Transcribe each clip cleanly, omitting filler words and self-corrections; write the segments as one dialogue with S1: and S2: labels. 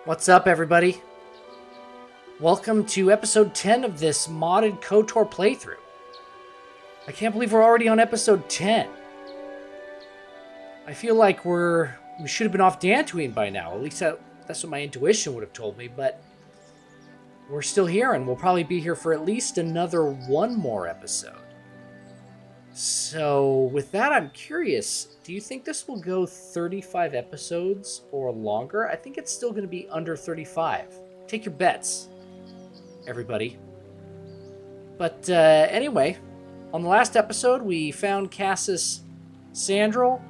S1: What's up, everybody? Welcome to episode 10 of this modded KotOR playthrough. I can't believe we're already on episode 10. I feel like we should have been off Dantooine by now. At least that's what my intuition would have told me, but we're still here, and we'll probably be here for at least another one more episode. So, with that, I'm curious, do you think this will go 35 episodes or longer? I think it's still going to be under 35. Take your bets, everybody. But anyway, on the last episode, we found Cassius Sandral,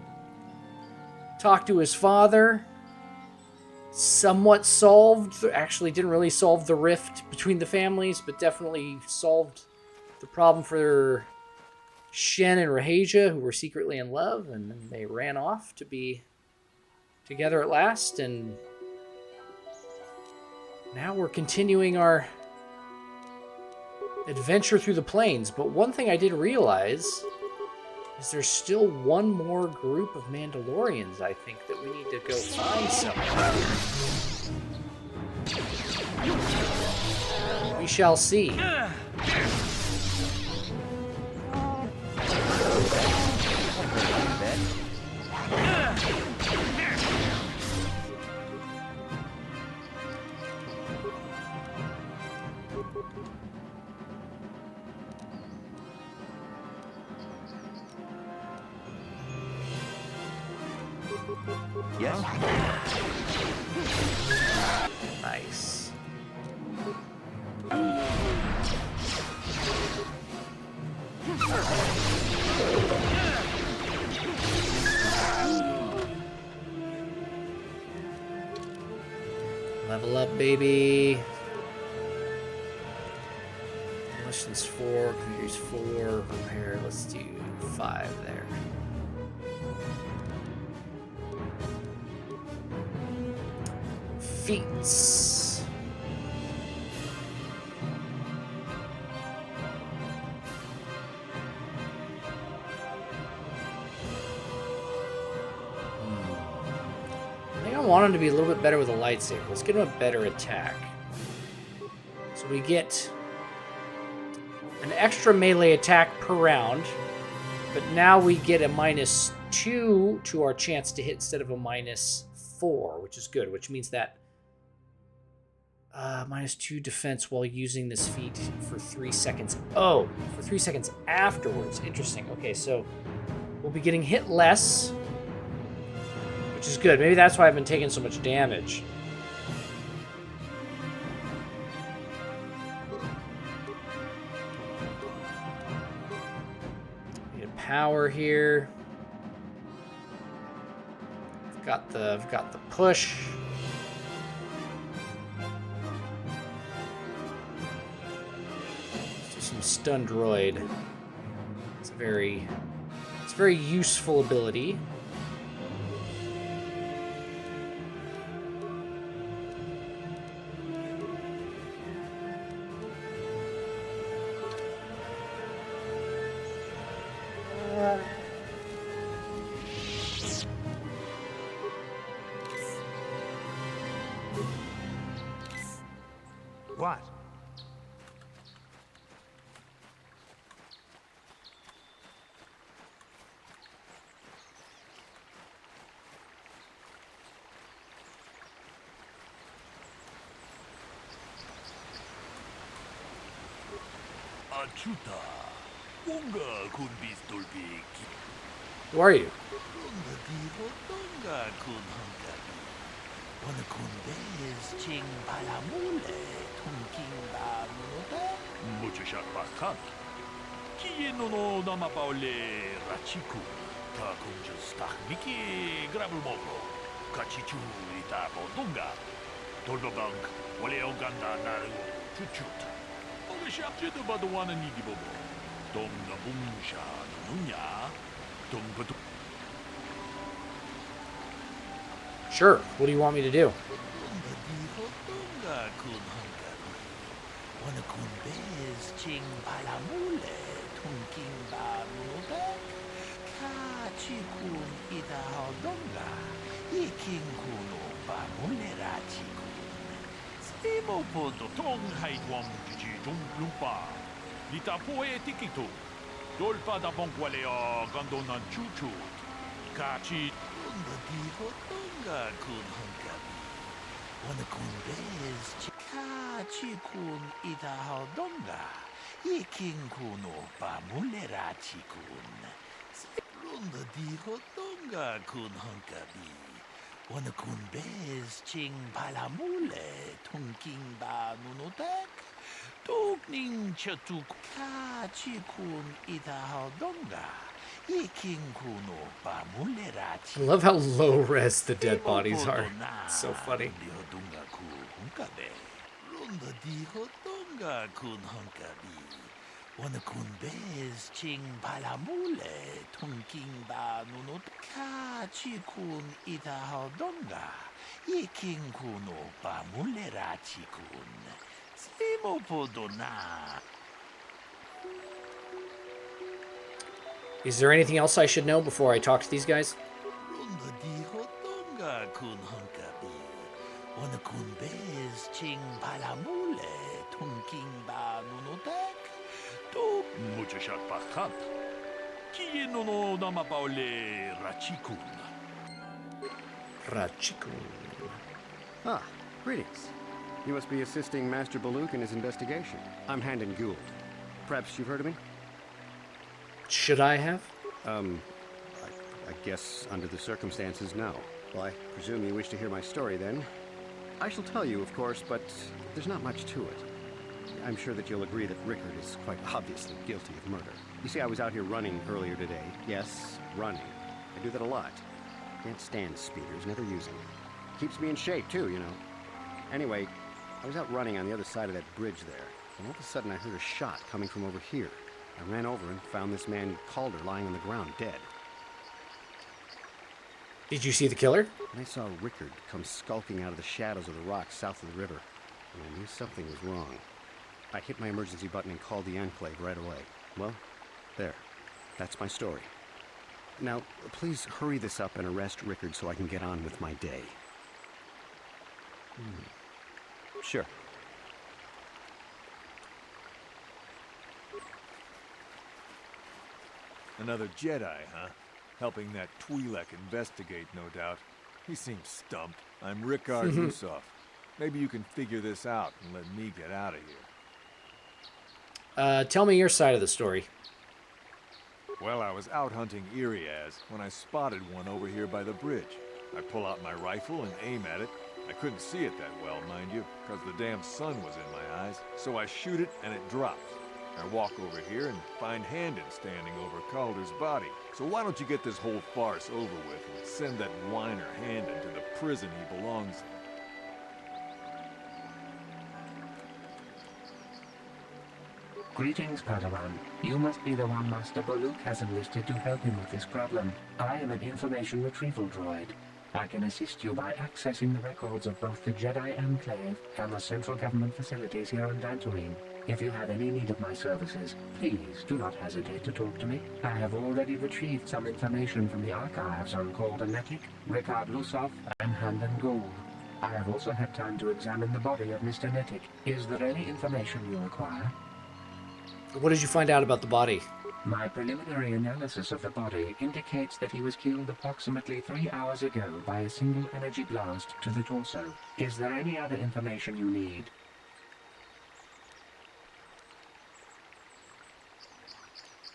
S1: talked to his father, somewhat actually didn't really solve the rift between the families, but definitely solved the problem for Shen and Rahasia, who were secretly in love, and then they ran off to be together at last, and now we're continuing our adventure through the plains. But one thing I did realize is there's still one more group of Mandalorians, I think, that we need to go find somewhere. We shall see.
S2: Yes.
S1: Nice. Level up, baby. Demolitions 4, computers 4, repair, let's do 5 there. Feats. I think I want him to be a little bit better with a lightsaber. Let's get him a better attack. So we get an extra melee attack per round, but now we get a -2 to our chance to hit instead of a -4, which is good, which means that -2 defense while using this feat for 3 seconds. Oh, for 3 seconds afterwards. Interesting. Okay, so we'll be getting hit less, which is good. Maybe that's why I've been taking so much damage. Need a power here. I've got the push. Some stun droid. It's a very useful ability.
S2: What? Achuta. Unga kun bistolbi.
S1: Who are you?
S2: Unga diho dunga kun hungabi. Wana kun bez ching balamule. Tunking bamuda. Muchashak bakan. Kieno no namapaule rachiku. Ta kunjas tahmiki grabulmogo. Kachichu itapo dunga. Tolbobank. Wale oganda naru. Chuchut. Shapje de Badawana Nigibobo. Donga Bumsha Nunya. Donga.
S1: Sure. What do you want me to do?
S2: Donga Diho Donga Kun Hungabi. Wana Kun Bez Ching Balamule. Tunking Bamuda. Kachikun Ida Donga. Ikin Kuno Bamule Rachiku. Imo po do tong hai tuam ji dum lumpa. Lita po e tikito. Dolpa da bonquale o gandonan chuchu. Kachi. Unga di hotonga kun hunkabi. Wana kun bez chikachi kun ita hodonga. Ikin kuno pa mulera chikun. Unga di hotonga kun hunkabi. Wana kun bez ching palamule tunking ba nunotek. Tukning chatuk kachi kun ita hodonga. Ikin kuno pa mulera
S1: I
S2: chikun.
S1: love how low res the dead bodies are. It's so funny.
S2: Dihodunga ku hunkabe. Lunda dihodunga kun hunkabi. Wana kun bez ching palamule tunking ba nunut kachi kun ita hodonga. Ikin kuno pa mulera chikun. Simo podona.
S1: Is there anything else I should know before I talk to these guys?
S2: Lunda dihodunga kun hunkabi. Wana kun bez ching palamule tunking ba nunotek. To muchashat pakat. Kieno no namapaule rachikun.
S1: Rachikun.
S3: Ah, greetings. You must be assisting Master Baluk in his investigation. I'm Handon Gould. Perhaps you've heard of me?
S1: Should I have?
S3: I guess under the circumstances, no. Well, I presume you wish to hear my story then. I shall tell you, of course, but there's not much to it. I'm sure that you'll agree that Rickard is quite obviously guilty of murder. You see, I was out here running earlier today. Yes, running. I do that a lot. Can't stand speeders, never use them. Keeps me in shape, too, you know. Anyway, I was out running on the other side of that bridge there, and all of a sudden I heard a shot coming from over here. I ran over and found this man Calder lying on the ground, dead.
S1: Did you see the killer?
S3: And I saw Rickard come skulking out of the shadows of the rocks south of the river, and I knew something was wrong. I hit my emergency button and called the Enclave right away. Well, there. That's my story. Now, please hurry this up and arrest Rickard so I can get on with my day. Sure.
S4: Another Jedi, huh? Helping that Twi'lek investigate, no doubt. He seems stumped. I'm Rickard Rusov. Maybe you can figure this out and let me get out of here.
S1: Tell me your side of the story.
S4: Well, I was out hunting Iriaz when I spotted one over here by the bridge. I pull out my rifle and aim at it. I couldn't see it that well, mind you, because the damn sun was in my eyes. So I shoot it and it drops. I walk over here and find Handon standing over Calder's body. So why don't you get this whole farce over with and send that whiner Handon to the prison he belongs in?
S5: Greetings, Padawan. You must be the one Master Baluk has enlisted to help him with this problem. I am an information retrieval droid. I can assist you by accessing the records of both the Jedi Enclave and the central government facilities here on Dantooine. If you have any need of my services, please do not hesitate to talk to me. I have already retrieved some information from the archives on KotOR, Rickard Rusov, and Handon Gould. I have also had time to examine the body of Mr. Netic. Is there any information you require?
S1: What did you find out about the body?
S5: My preliminary analysis of the body indicates that he was killed approximately 3 hours ago by a single energy blast to the torso. Is there any other information you need?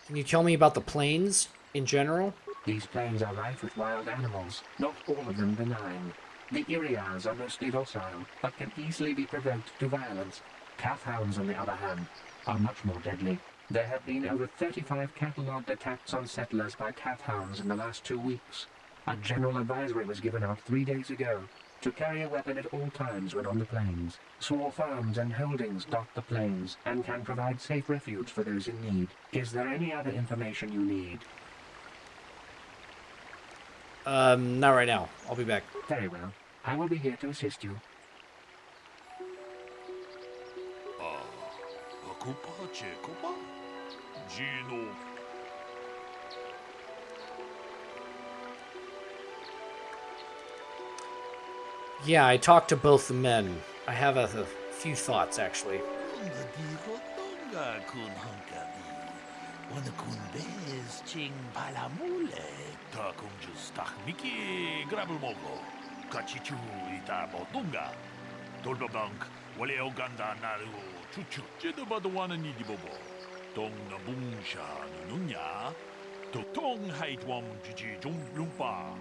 S1: Can you tell me about the plains in general?
S5: These plains are rife with wild animals, not all of them benign. The Iriaz are mostly docile, but can easily be provoked to violence. Calf hounds, on the other hand, are much more deadly. There have been over 35 catalogued attacks on settlers by calf hounds in the last 2 weeks. A general advisory was given out 3 days ago to carry a weapon at all times when on the plains. Small farms and holdings dot the plains and can provide safe refuge for those in need. Is there any other information you need?
S1: Not right now. I'll be back.
S5: Very well. I will be here to assist you.
S2: Gino.
S1: Yeah, I talked to both the men. I have a few thoughts, actually.
S2: Dolbabank, wale oganda naru chuchu. Jedobadwana ni dibobo. Tong na bungsha nunya. To tong haitwam jiji jum lumpa.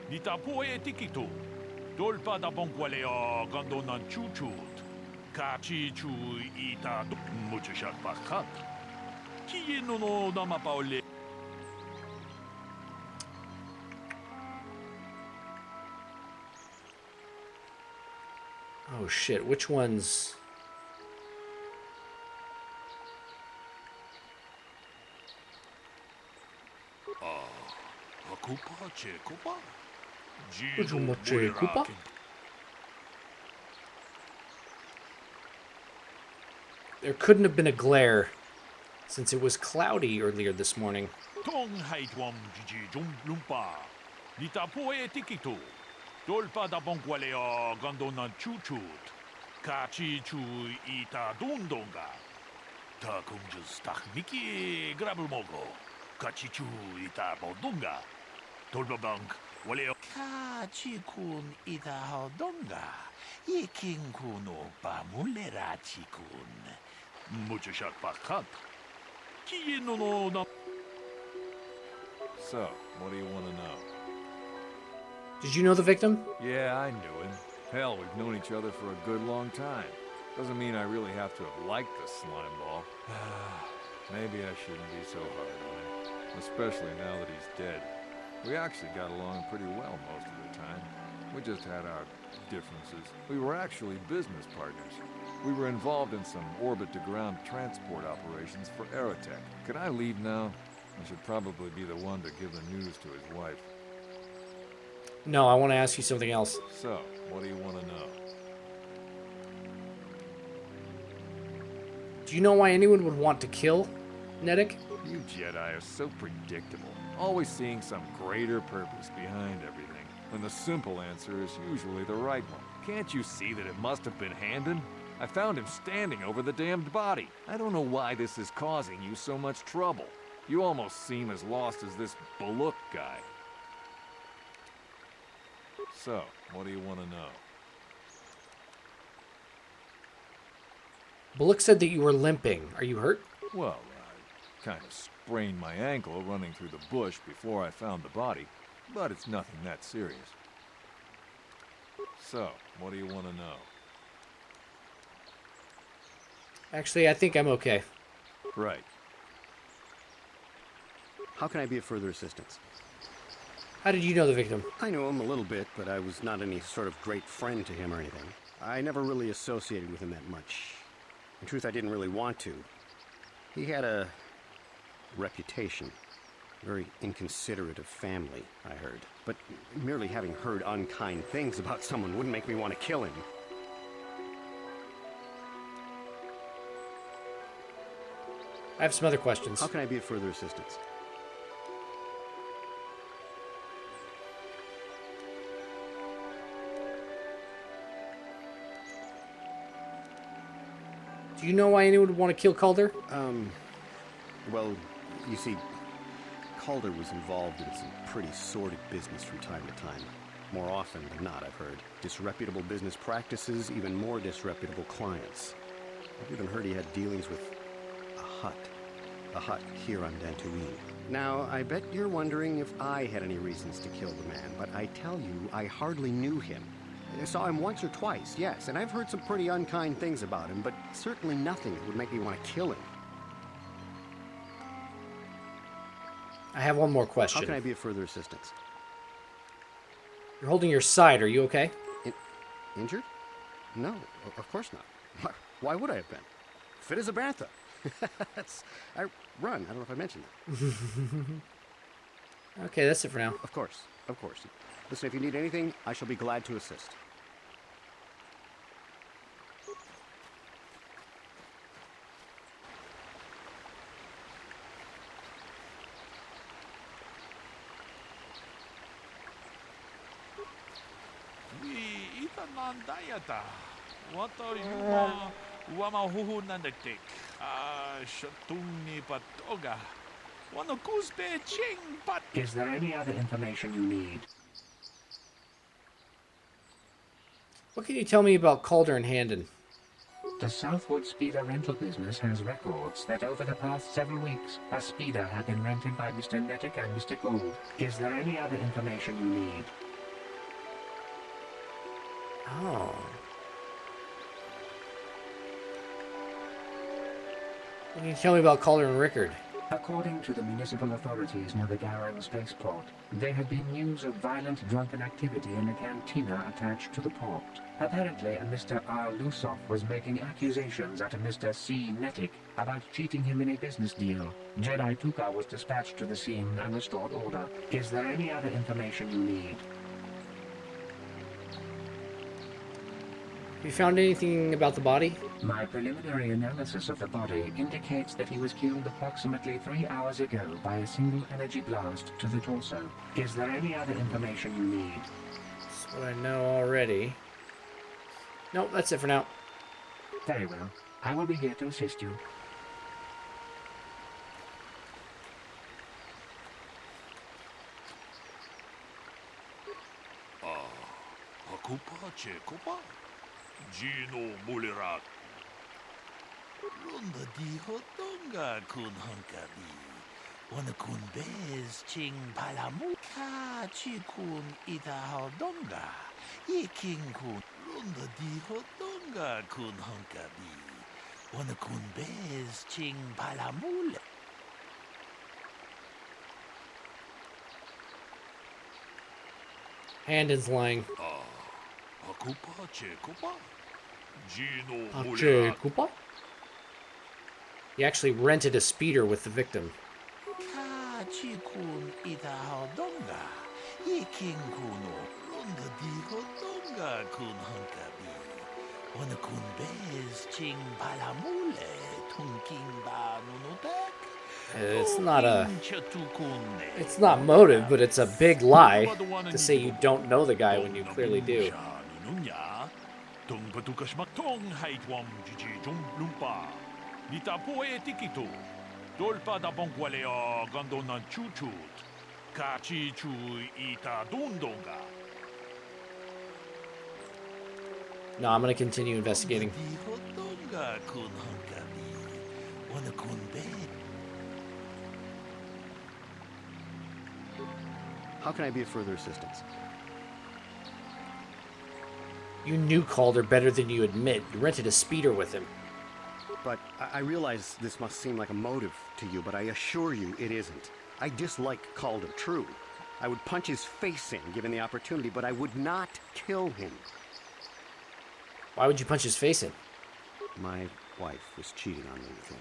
S2: Nita poe tikito. Dolpa da bonkwaleo gandonan chuchut. Kachi chu ita muchushat bakat. Kiye no nama paole.
S1: Oh shit, which ones?
S2: Kupa che kupa.
S1: Ujumoche Kupa? There couldn't have been a glare, since it was cloudy earlier this morning.
S2: Tong haitwam jiji jum lumpa. Nita poe tikito. Dolpa da bonkwaleo gandonan chuchut. Kachi chu ita dundonga. Ta kunjus takmiki grabulmogo. Kachi chu ita bodunga. Dolbabank waleo. Kachi kun ita hodonga. Yekin kuno pamulera chikun. Mucho shak pakat. Kiye no na.
S4: So, what do you want to know?
S1: Did you know the victim?
S4: Yeah, I knew him. Hell, we've known each other for a good long time. Doesn't mean I really have to have liked the slime ball. Maybe I shouldn't be so hard on him. Especially now that he's dead. We actually got along pretty well most of the time. We just had our differences. We were actually business partners. We were involved in some orbit-to-ground transport operations for Aerotech. Can I leave now? I should probably be the one to give the news to his wife.
S1: No, I want to ask you something else.
S4: So, what do you want to know?
S1: Do you know why anyone would want to kill Nedek?
S4: You Jedi are so predictable, always seeing some greater purpose behind everything, when the simple answer is usually the right one. Can't you see that it must have been Handon? I found him standing over the damned body. I don't know why this is causing you so much trouble. You almost seem as lost as this Baluk guy. So, what do you want to know?
S1: Bullock said that you were limping. Are you hurt?
S4: Well, I kind of sprained my ankle running through the bush before I found the body, but it's nothing that serious. So, what do you want to know?
S1: Actually, I think I'm okay.
S4: Right.
S3: How can I be of further assistance?
S1: How did you know the victim?
S3: I knew him a little bit, but I was not any sort of great friend to him or anything. I never really associated with him that much. In truth, I didn't really want to. He had a reputation. Very inconsiderate of family, I heard. But merely having heard unkind things about someone wouldn't make me want to kill him.
S1: I have some other questions.
S3: How can I be of further assistance?
S1: Do you know why anyone would want to kill Calder?
S3: Well, you see, Calder was involved in some pretty sordid business from time to time. More often than not, I've heard. Disreputable business practices, even more disreputable clients. I've even heard he had dealings with a hut here on Dantooine. Now, I bet you're wondering if I had any reasons to kill the man, but I tell you, I hardly knew him. I saw him once or twice, yes, and I've heard some pretty unkind things about him, but certainly nothing that would make me want to kill him.
S1: I have one more question.
S3: How can I be of further assistance?
S1: You're holding your side. Are you okay?
S3: Injured? No, of course not. Why would I have been? Fit as a bantha. I run. I don't know if I mentioned that.
S1: Okay, that's it for now.
S3: Of course, of course. Listen, if you need anything, I shall be glad to assist.
S2: What are you wamahuhunandektik? Shatuni patoga. Wanakuzbe ching pat.
S5: Is there any other information you need?
S1: What can you tell me about Calder and Handon?
S5: The Southwood Speeder rental business has records that over the past several weeks, a speeder had been rented by Mr. Nettic and Mr. Gould. Is there any other information you need?
S1: Oh. What can you tell me about Calder and Rickard?
S5: According to the municipal authorities near the Garan spaceport, there had been news of violent drunken activity in a cantina attached to the port. Apparently, a Mr. R. Lusoff was making accusations at a Mr. C. Nettic about cheating him in a business deal. Jedi Tuka was dispatched to the scene and restored order. Is there any other information you need?
S1: Have you found anything about the body?
S5: My preliminary analysis of the body indicates that he was killed approximately 3 hours ago by a single energy blast to the torso. Is there any other information you need?
S1: That's what I know already. Nope, that's it for now.
S5: Very well. I will be here to assist you.
S2: Hakupa chekopa. Gino Mulirat. Lunda di hotonga kun hankabi. Wana kun bez ching palamuka chikun ita hodonga. Yiking kun. Lunda di hotonga kun hankabi. Wana kun bez ching palamule.
S1: Handon's lying.
S2: Hakupa chekopa. Gino
S1: Pache
S2: Mulirat.
S1: Koopa? He actually rented a speeder with the victim.
S2: Ka chikun ita hodonga. Yiking kuno. Lunda di hodonga kun hankabi. Wana kun bez ching palamule. Tunking ba nunutek.
S1: It's not motive, but it's a big lie to say you don't know the guy when you clearly do.
S2: Tung patukas maktong haitwam jiji jum lumpa. Nita poe tikito. Dolpa da bonkwalea gando nan chuchut. Kachi chu ita dundonga.
S1: No, I'm gonna continue investigating.
S3: How can I be of further assistance?
S1: You knew Calder better than you admit. You rented a speeder with him.
S3: But I realize this must seem like a motive to you, but I assure you it isn't. I dislike Calder, true. I would punch his face in given the opportunity, but I would not kill him.
S1: Why would you punch his face in?
S3: My wife was cheating on me with him.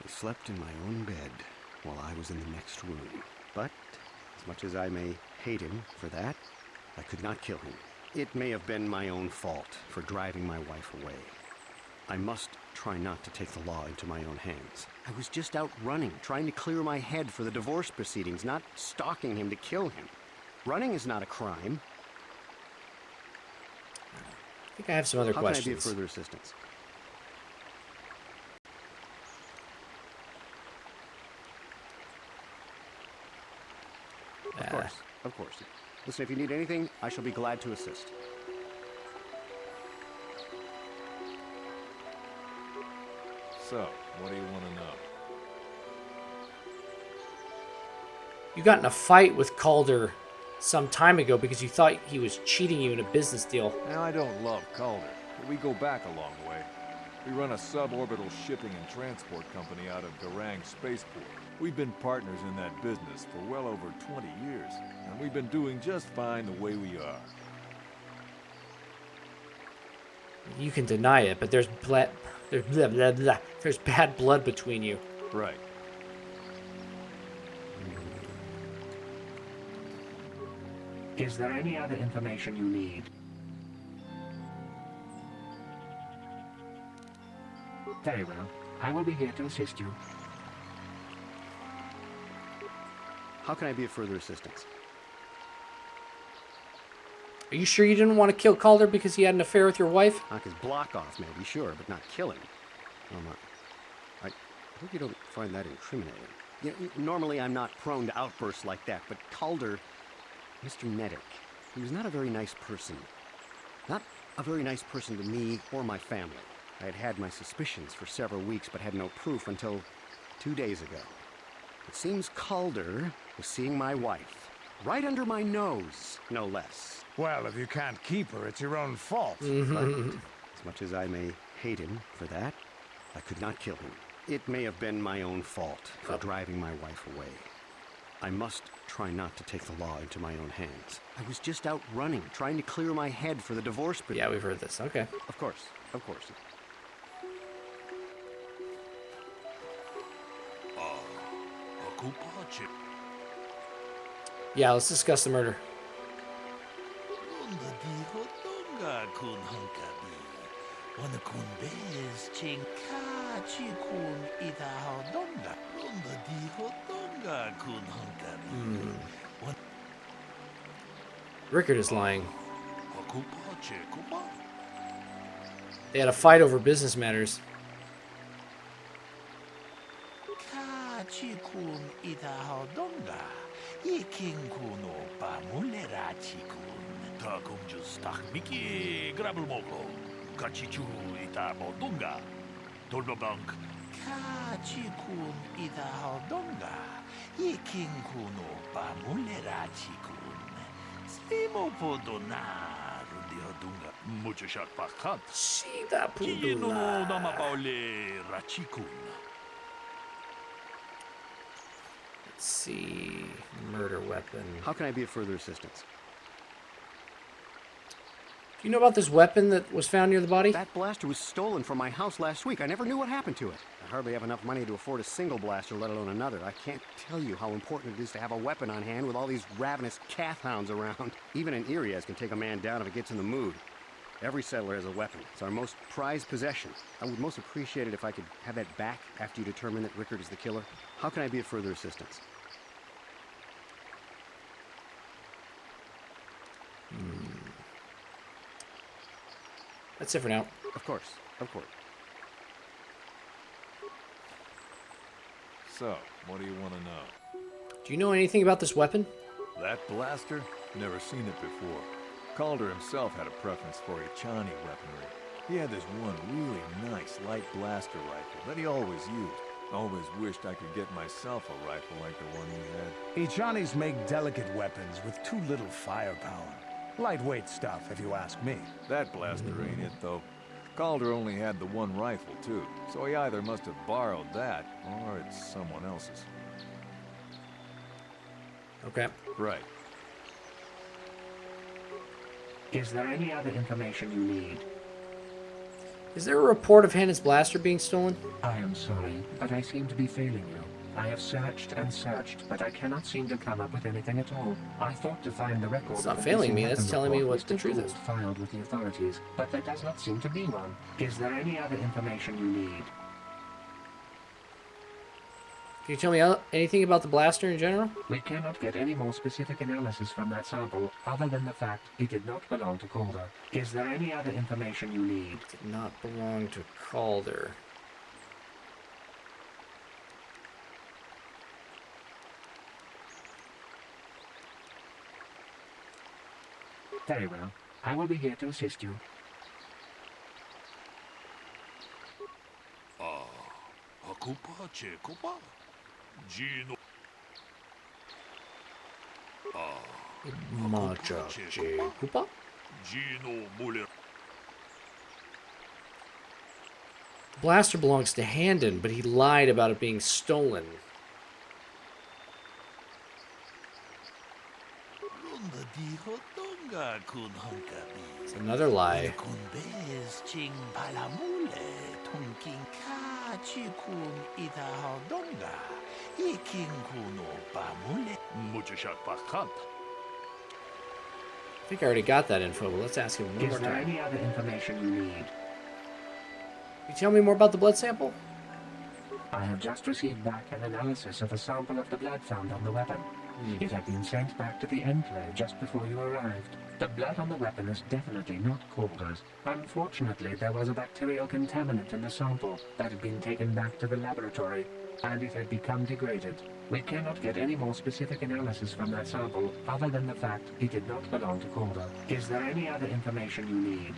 S3: He slept in my own bed while I was in the next room. But as much as I may hate him for that, I could not kill him. It may have been my own fault for driving my wife away. I must try not to take the law into my own hands. I was just out running, trying to clear my head for the divorce proceedings, not stalking him to kill him. Running is not a crime.
S1: I think I have some other questions.
S3: How can I be of further assistance? Of course. Listen, if you need anything, I shall be glad to assist.
S4: So, what do you want to know?
S1: You got in a fight with Calder some time ago because you thought he was cheating you in a business deal.
S4: Now, I don't love Calder, but we go back a long way. We run a suborbital shipping and transport company out of Garang Spaceport. We've been partners in that business for well over 20 years, and we've been doing just fine the way we are.
S1: You can deny it, but there's bad blood between you.
S4: Right.
S5: Is there any other information you need? Very well. I will be here to assist you.
S3: How can I be of further assistance?
S1: Are you sure you didn't want to kill Calder because he had an affair with your wife?
S3: Knock his block off, maybe, sure, but not kill him. I hope you don't find that incriminating. You know, normally I'm not prone to outbursts like that, but Calder, Mr. Neddick, he was not a very nice person. Not a very nice person to me or my family. I had had my suspicions for several weeks, but had no proof until 2 days ago. It seems Calder was seeing my wife. Right under my nose, no less.
S6: Well, if you can't keep her, it's your own fault.
S3: But as much as I may hate him for that, I could not kill him. It may have been my own fault for driving my wife away. I must try not to take the law into my own hands. I was just out running, trying to clear my head for the divorce bill.
S1: Yeah, we've heard this. Okay.
S3: Of course, of course.
S1: Yeah, let's discuss the murder. Rickard is lying. They had a fight over business matters. Sida Let's see. Murder weapon.
S3: How can I be of further assistance?
S1: Do you know about this weapon that was found near the body?
S3: That blaster was stolen from my house last week. I never knew what happened to it. I hardly have enough money to afford a single blaster, let alone another. I can't tell you how important it is to have a weapon on hand with all these ravenous calf hounds around. Even an Iriaz can take a man down if it gets in the mood. Every settler has a weapon. It's our most prized possession. I would most appreciate it if I could have that back after you determine that Rickard is the killer. How can I be of further assistance?
S1: That's it for now.
S3: Of course, of course.
S4: So, what do you want to know?
S1: Do you know anything about this weapon?
S4: That blaster? Never seen it before. Calder himself had a preference for Echani weaponry. He had this one really nice light blaster rifle that he always used. Always wished I could get myself a rifle like the one he had.
S6: Echanis make delicate weapons with too little firepower. Lightweight stuff, if you ask me.
S4: That blaster ain't it, though. Calder only had the one rifle, too, so he either must have borrowed that, or it's someone else's.
S1: Okay.
S4: Right.
S5: Is there any other information you need?
S1: Is there a report of Hannah's blaster being stolen?
S5: I am sorry, but I seem to be failing you. I have searched and searched, but I cannot seem to come up with anything at all. I thought to find the record.
S1: It's not
S5: of
S1: failing
S5: missing
S1: me, that's
S5: weapon
S1: telling me
S5: report
S1: what the
S5: Mr.
S1: truth
S5: Gould
S1: is.
S5: filed with the authorities, but there does not seem to be one. Is there any other information you need?
S1: Can you tell me anything about the blaster in general?
S5: We cannot get any more specific analysis from that sample, other than the fact it did not belong to Calder. Is there any other information you need?
S1: It did not belong to Calder.
S5: Very well. I will be here to assist you.
S1: Kupa? The blaster belongs to Handon, but he lied about it being stolen. It's another lie. I think I already got that info, but let's ask him one more
S5: Is there
S1: time.
S5: any other information you need?
S1: Can you tell me more about the blood sample?
S5: I have just received back an analysis of a sample of the blood found on the weapon. It had been sent back to the Enclave just before you arrived. The blood on the weapon is definitely not KotOR's. Unfortunately, there was a bacterial contaminant in the sample that had been taken back to the laboratory, and it had become degraded. We cannot get any more specific analysis from that sample other than the fact it did not belong to KotOR. Is there any other information you need?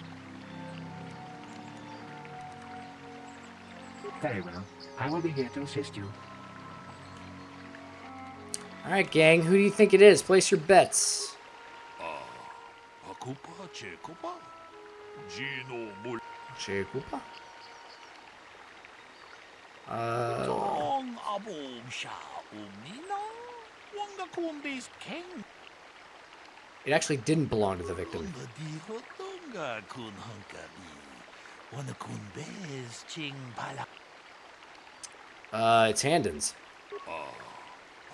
S5: Very well. I will be here to assist you.
S1: All right, gang. Who do you think it is? Place your bets.
S2: Akupa, Chekopa, Gino Mul.
S1: Chegupa.
S2: Tong abom sha umnina. Wanga kumbis king.
S1: It actually didn't belong to the victim.
S2: Kumba diho tonga kun hunkabi. Wana kun bez ching pala.
S1: It's Handon's.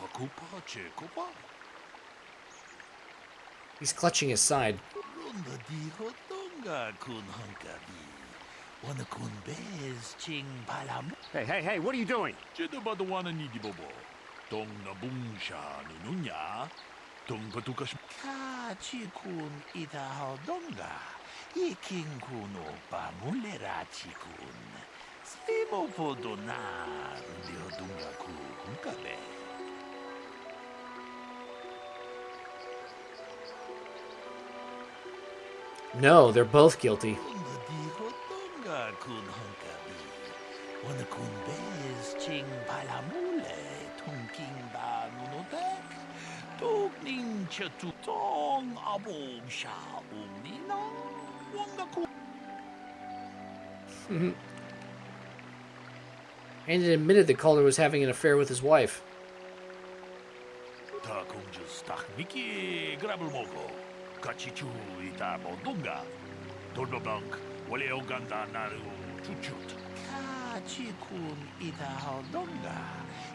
S2: Akupa, Chekopa.
S1: He's clutching his side.
S2: Runda diho tonga kun hunkabi. Wana kun bez ching pala.
S3: Hey, what are you doing?
S2: Jeda the wana nidi bobo. Tong na bungsha nununya. Tong patukas. Ka chikun ita hodonga. Iking kuno pamulera chikun. Simo podonar. Dihodunga ku hunkabe.
S1: No, they're both guilty.
S2: Runda diho tonga kun hunkabi. Wana kun bez ching palamule. Tunking ba nunotek. Tugning chatutong abom sha umnina. Wanga ku.
S1: Handon admitted that Calder was having an affair with his wife.
S2: Ta kunjus tak miki grabel moko. Kachichu ita bodunga. Dolbo blank. Wale oganda naru chuchut. Kachikun ita hodonga.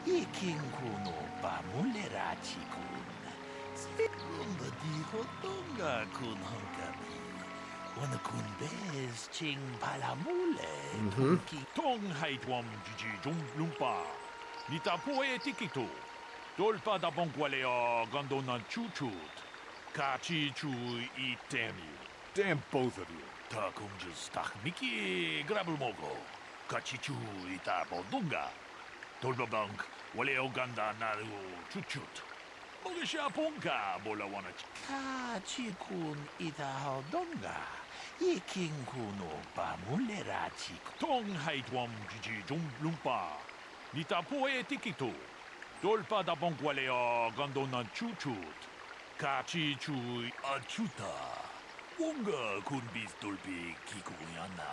S2: Iking kuno pamulera chikun. Runda di hodonga kun hunkabi. Wana kun bez ching palamule. Tunki. Tong haitwam jiji jum lumpa. Nita poe tikito. Dolpa da bonkwalea gandonan chuchut. Kachi chu itemi.
S4: Damn both of you.
S2: Ta kunjus tak miki grabel mogo. Kachi chu ita bodunga. Dolba bank. Wale oganda naru chuchut. Mogisha ponka bola wana. Kachi kun ita hodonga. Iking kuno pamulera chik. Tong haitwam jiji jum lumpa. Nita poe tikito. Dolpa da bonkwalea gandonan chuchut. Kachi chu achuta. Wonga kun bis dolpi kikuyana.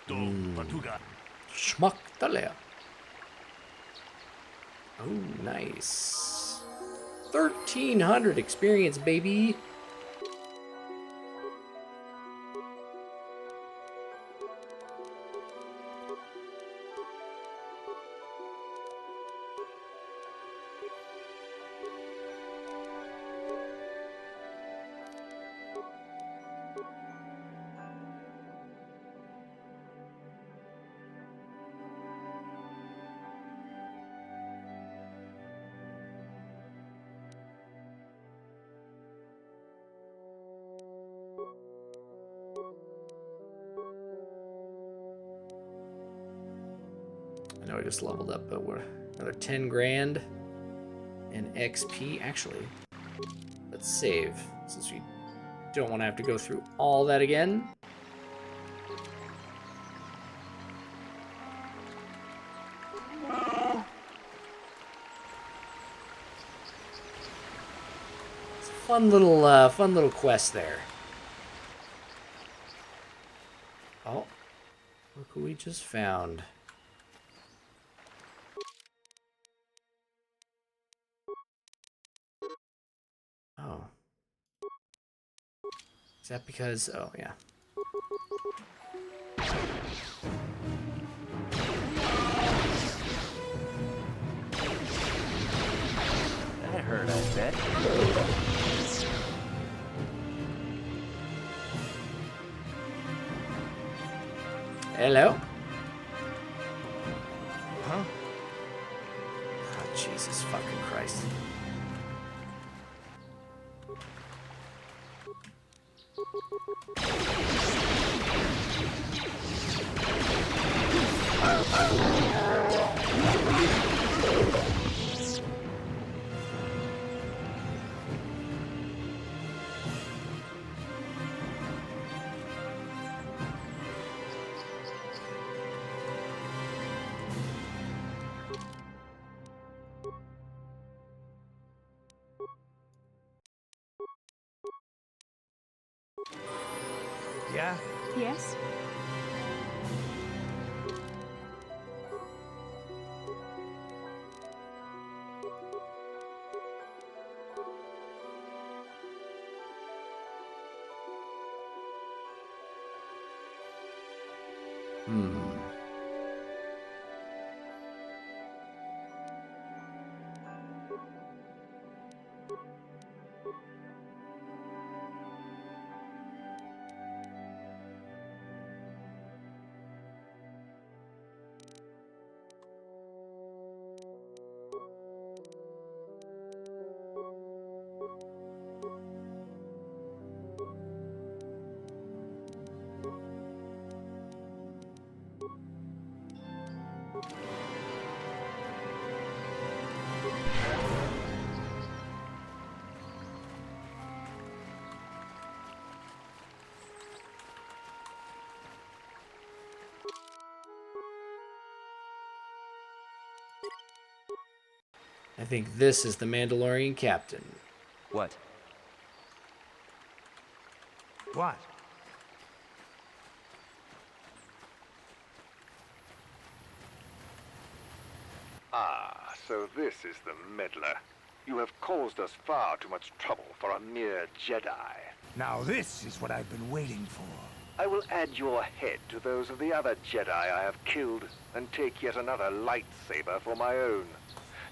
S2: Dong patuga.
S1: Schmuck Talea. Oh, nice. 1,300 experience, baby. I know I just leveled up, but we're another 10 grand in XP. Actually, let's save since we don't want to have to go through all that again. It's a fun little quest there. Oh, look who we just found. Oh. Is that because... Oh, yeah.
S7: That hurt, I bet.
S1: Hello?
S7: Huh?
S1: Oh, Jesus fucking Christ.
S6: Yeah?
S8: Yes?
S1: I think this is the Mandalorian captain.
S7: What?
S6: What?
S9: Ah, so this is the meddler. You have caused us far too much trouble for a mere Jedi.
S6: Now this is what I've been waiting for.
S9: I will add your head to those of the other Jedi I have killed, and take yet another lightsaber for my own.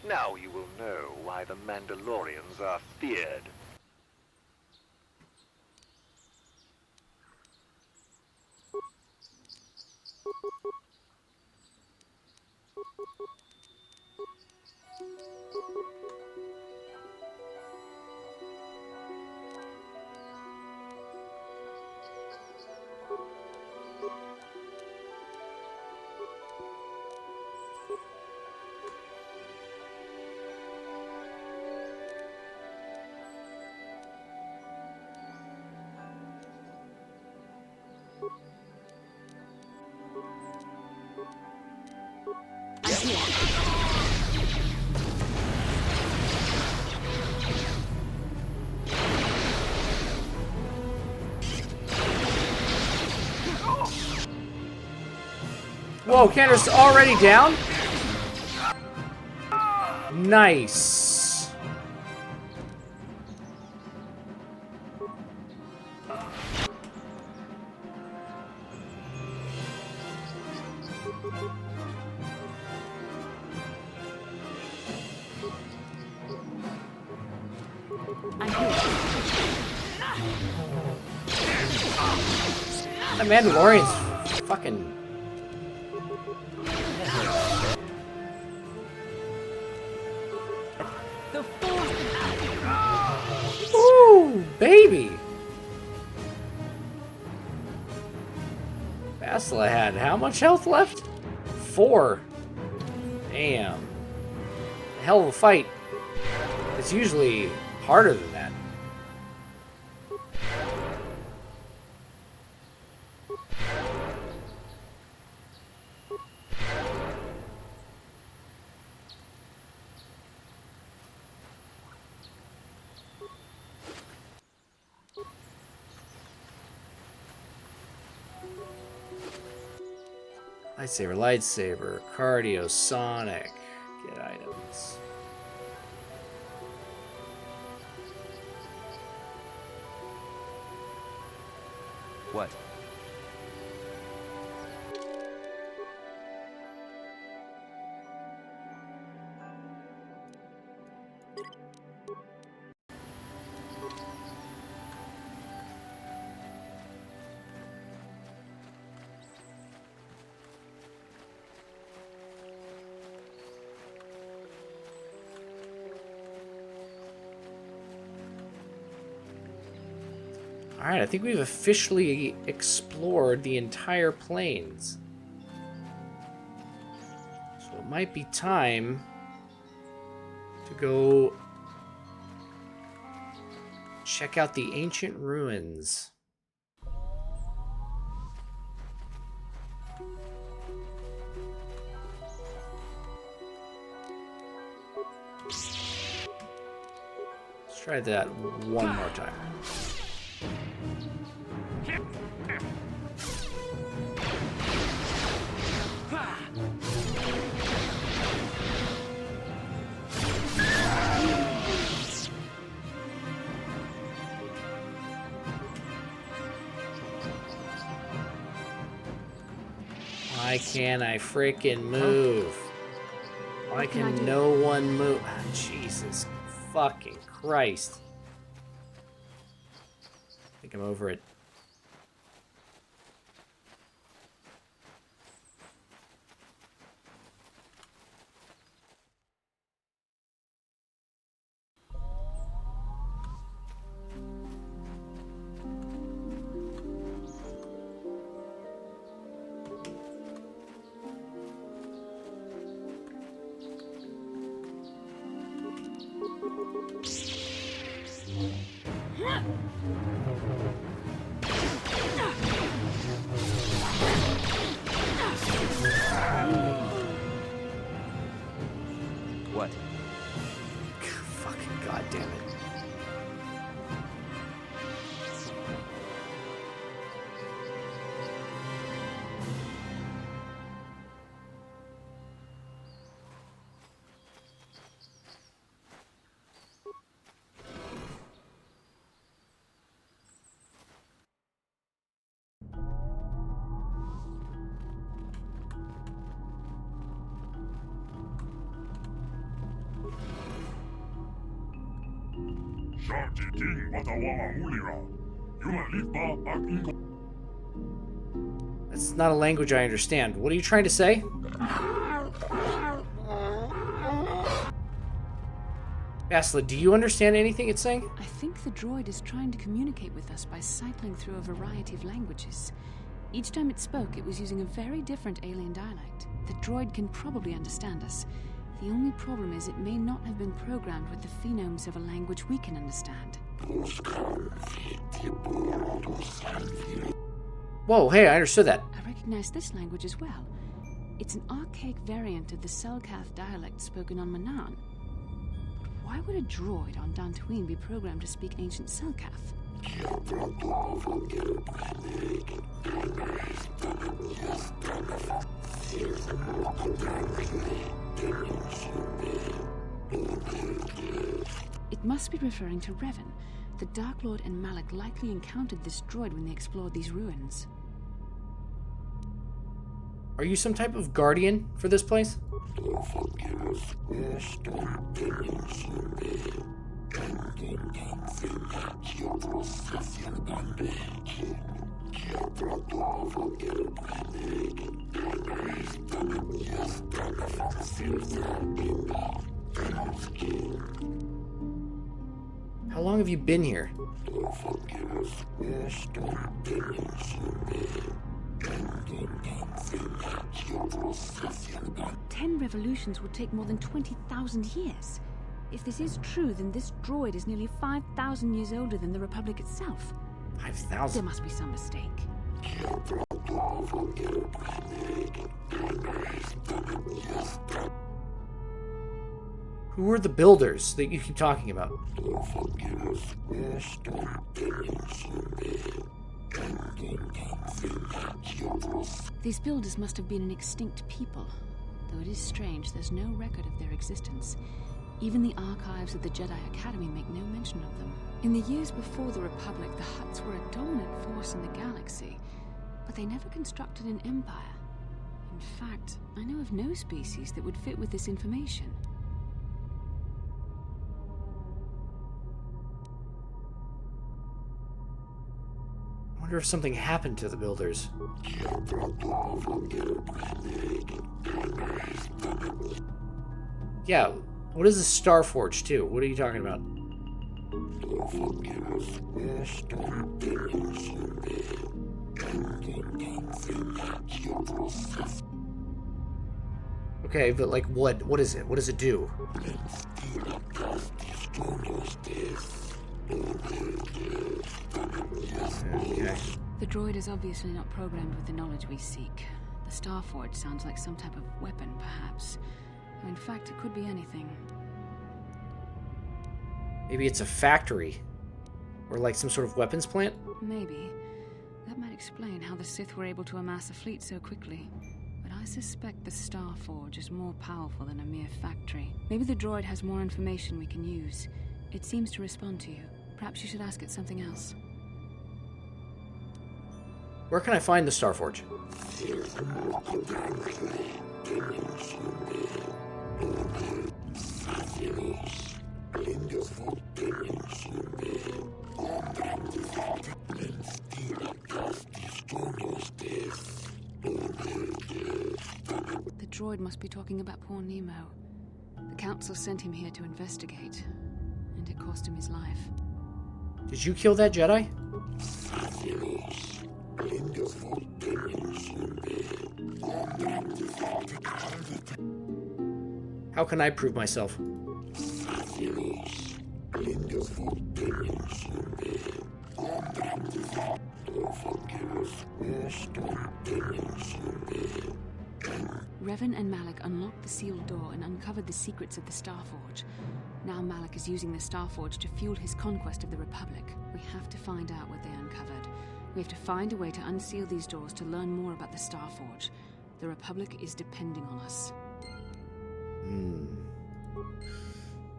S9: Now you will know why the Mandalorians are feared.
S1: Whoa, Candace already down? Nice.
S8: I'm here.
S1: The Mandalorian's fucking...
S8: The Force.
S1: Ooh, baby. Bastila had how much health left? 4. Damn. Hell of a fight. It's usually harder than that. Lightsaber, lightsaber, cardio, sonic. Get items.
S7: What?
S1: Alright, I think we've officially explored the entire plains. So it might be time to go check out the ancient ruins. Let's try that one more time. Why can't I freaking move? Why can no one move? Jesus fucking Christ. I think I'm over it.
S7: What?
S1: Fucking goddamn it. That's not a language I understand. What are you trying to say? Asla, do you understand anything it's saying?
S8: I think the droid is trying to communicate with us by cycling through a variety of languages. Each time it spoke, it was using a very different alien dialect. The droid can probably understand us. The only problem is it may not have been programmed with the phonemes of a language we can understand.
S1: Whoa, hey, I understood that.
S8: I recognize this language as well. It's an archaic variant of the Selkath dialect spoken on Manan. But why would a droid on Dantooine be programmed to speak ancient Selkath? It must be referring to Revan. The Dark Lord and Malak likely encountered this droid when they explored these ruins.
S1: Are you some type of guardian for this place? How long have you been here?
S8: 10 revolutions would take more than 20,000 years. If this is true, then this droid is nearly 5,000 years older than the Republic itself.
S1: 5,000?
S8: There must be some mistake.
S1: Who are the builders that you keep talking about?
S8: These builders must have been an extinct people. Though it is strange, there's no record of their existence. Even the archives of the Jedi Academy make no mention of them. In the years before the Republic, the Hutts were a dominant force in the galaxy, but they never constructed an empire. In fact, I know of no species that would fit with this information.
S1: I wonder if something happened to the builders. Yeah, what is a Starforge too? What are you talking about? Okay, but like what? What is it? What does it do? Okay.
S8: The droid is obviously not programmed with the knowledge we seek. The Starforge sounds like some type of weapon, perhaps. Or in fact, it could be anything.
S1: Maybe it's a factory. Or like some sort of weapons plant?
S8: Maybe. That might explain how the Sith were able to amass a fleet so quickly. But I suspect the Starforge is more powerful than a mere factory. Maybe the droid has more information we can use. It seems to respond to you. Perhaps you should ask it something else.
S1: Where can I find the Starforge?
S8: The droid must be talking about poor Nemo. The Council sent him here to investigate, and it cost him his life.
S1: Did you kill that Jedi? How can I prove myself?
S8: Revan and Malak unlocked the sealed door and uncovered the secrets of the Starforge. Now Malak is using the Starforge to fuel his conquest of the Republic. We have to find out what they uncovered. We have to find a way to unseal these doors to learn more about the Starforge. The Republic is depending on us.
S1: I'm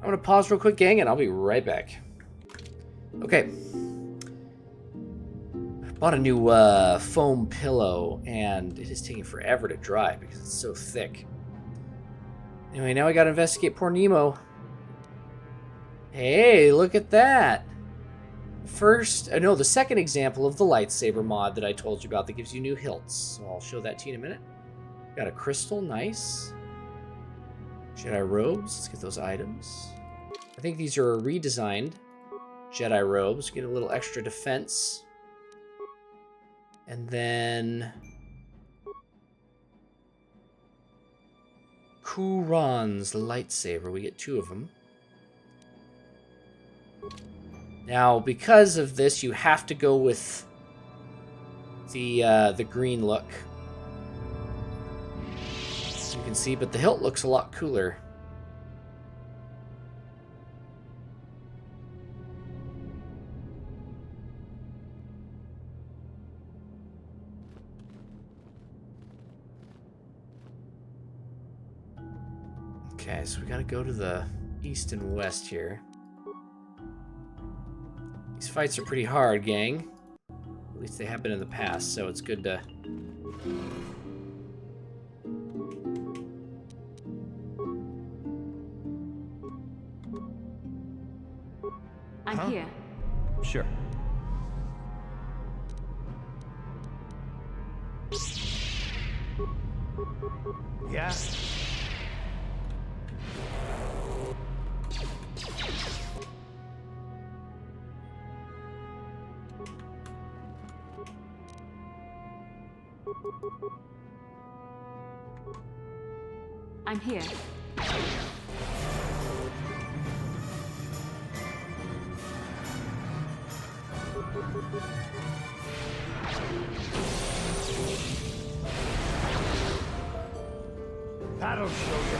S1: gonna pause real quick, gang, and I'll be right back. Okay. Bought a new foam pillow, and it is taking forever to dry because it's so thick. Anyway, now I gotta investigate poor Nemo. Hey, look at that! The second example of the lightsaber mod that I told you about that gives you new hilts. So I'll show that to you in a minute. Got a crystal, nice. Jedi robes, let's get those items. I think these are redesigned Jedi robes. Get a little extra defense. And then Kuran's lightsaber. We get 2 of them. Now, because of this, you have to go with the green look. As you can see, but the hilt looks a lot cooler. Okay, so we gotta go to the east and west here. These fights are pretty hard, gang. At least they have been in the past, so it's good to...
S8: I'm here.
S7: Sure.
S6: Yeah?
S8: I'm here.
S6: That'll show you.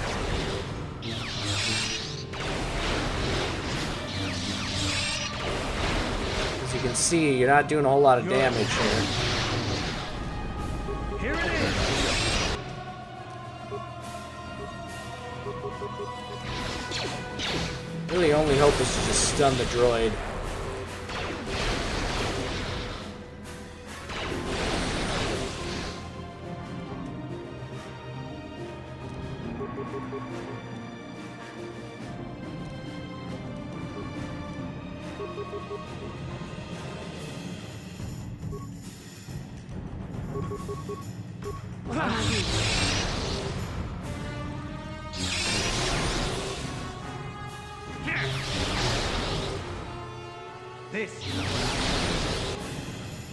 S1: As you can see, you're not doing a whole lot of damage here.
S6: Here it is.
S1: Really, only hope is to just stun the droid.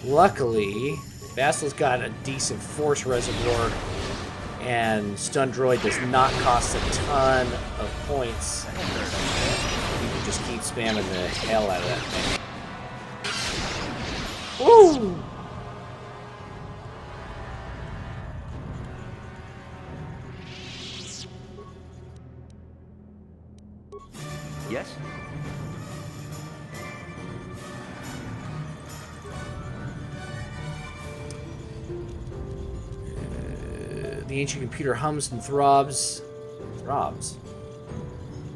S1: Luckily, Vassal's got a decent force reservoir, and stun droid does not cost a ton of points. You can just keep spamming the hell out of that thing. Woo!
S7: Yes?
S1: The ancient computer hums and throbs. Throbs?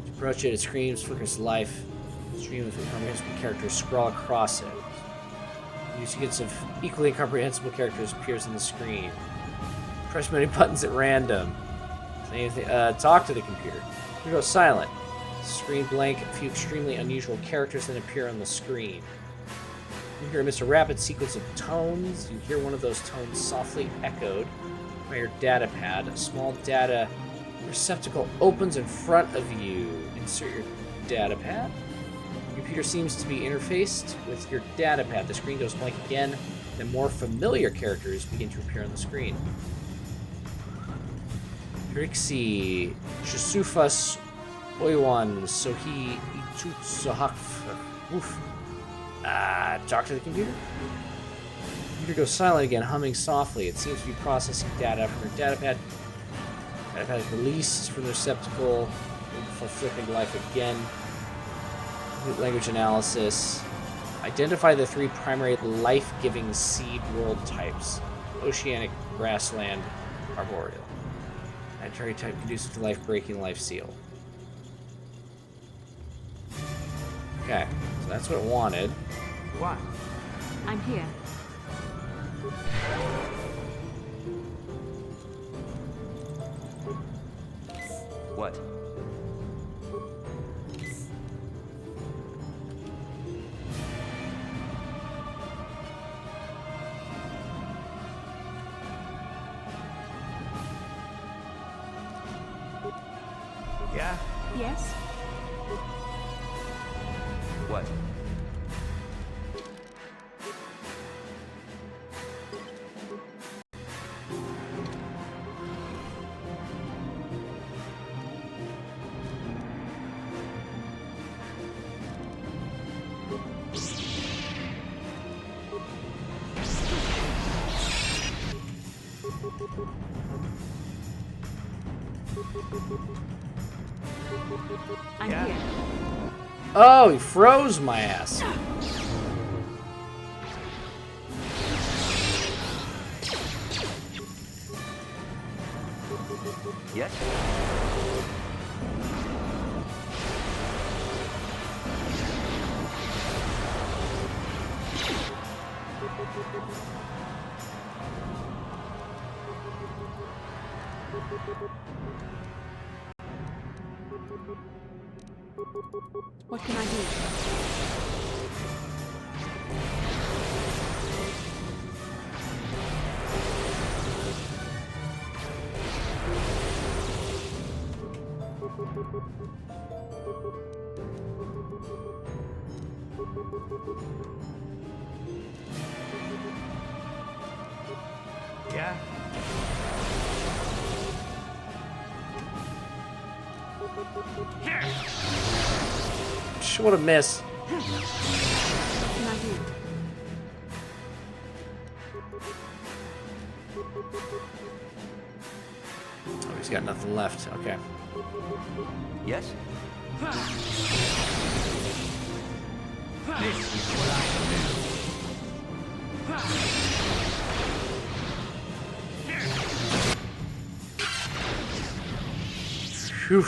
S1: To approach it, it screams, flickers to life. Stream of incomprehensible characters scrawl across it. New sequence of equally incomprehensible characters appears on the screen. Press many buttons at random. Talk to the computer. You go silent. Screen blank. A few extremely unusual characters then appear on the screen. You hear amidst a rapid sequence of tones. You hear one of those tones softly echoed by your data pad. A small data receptacle opens in front of you. Insert your data pad. The computer seems to be interfaced with your data pad. The screen goes blank again. Then more familiar characters begin to appear on the screen. Trixie, Chisufas, Oiwan, Sohi, Itutsuhak. Oof. Talk to the computer? The computer goes silent again, humming softly. It seems to be processing data from your datapad. Datapad is released from the receptacle before flickering to life again. Language analysis. Identify the 3 primary life-giving seed world types: oceanic, grassland, arboreal. Planetary type conducive to life-breaking, life seal. Okay, so that's what it wanted.
S8: What? I'm here.
S7: What?
S6: Yeah?
S8: Yes?
S7: What?
S8: I'm here.
S1: Oh, he froze my ass.
S7: Yes?
S8: What can I do?
S6: Yeah?
S1: What a miss.
S8: What can I do?
S1: Oh, he's got nothing left. Okay.
S7: Yes?
S1: Phew.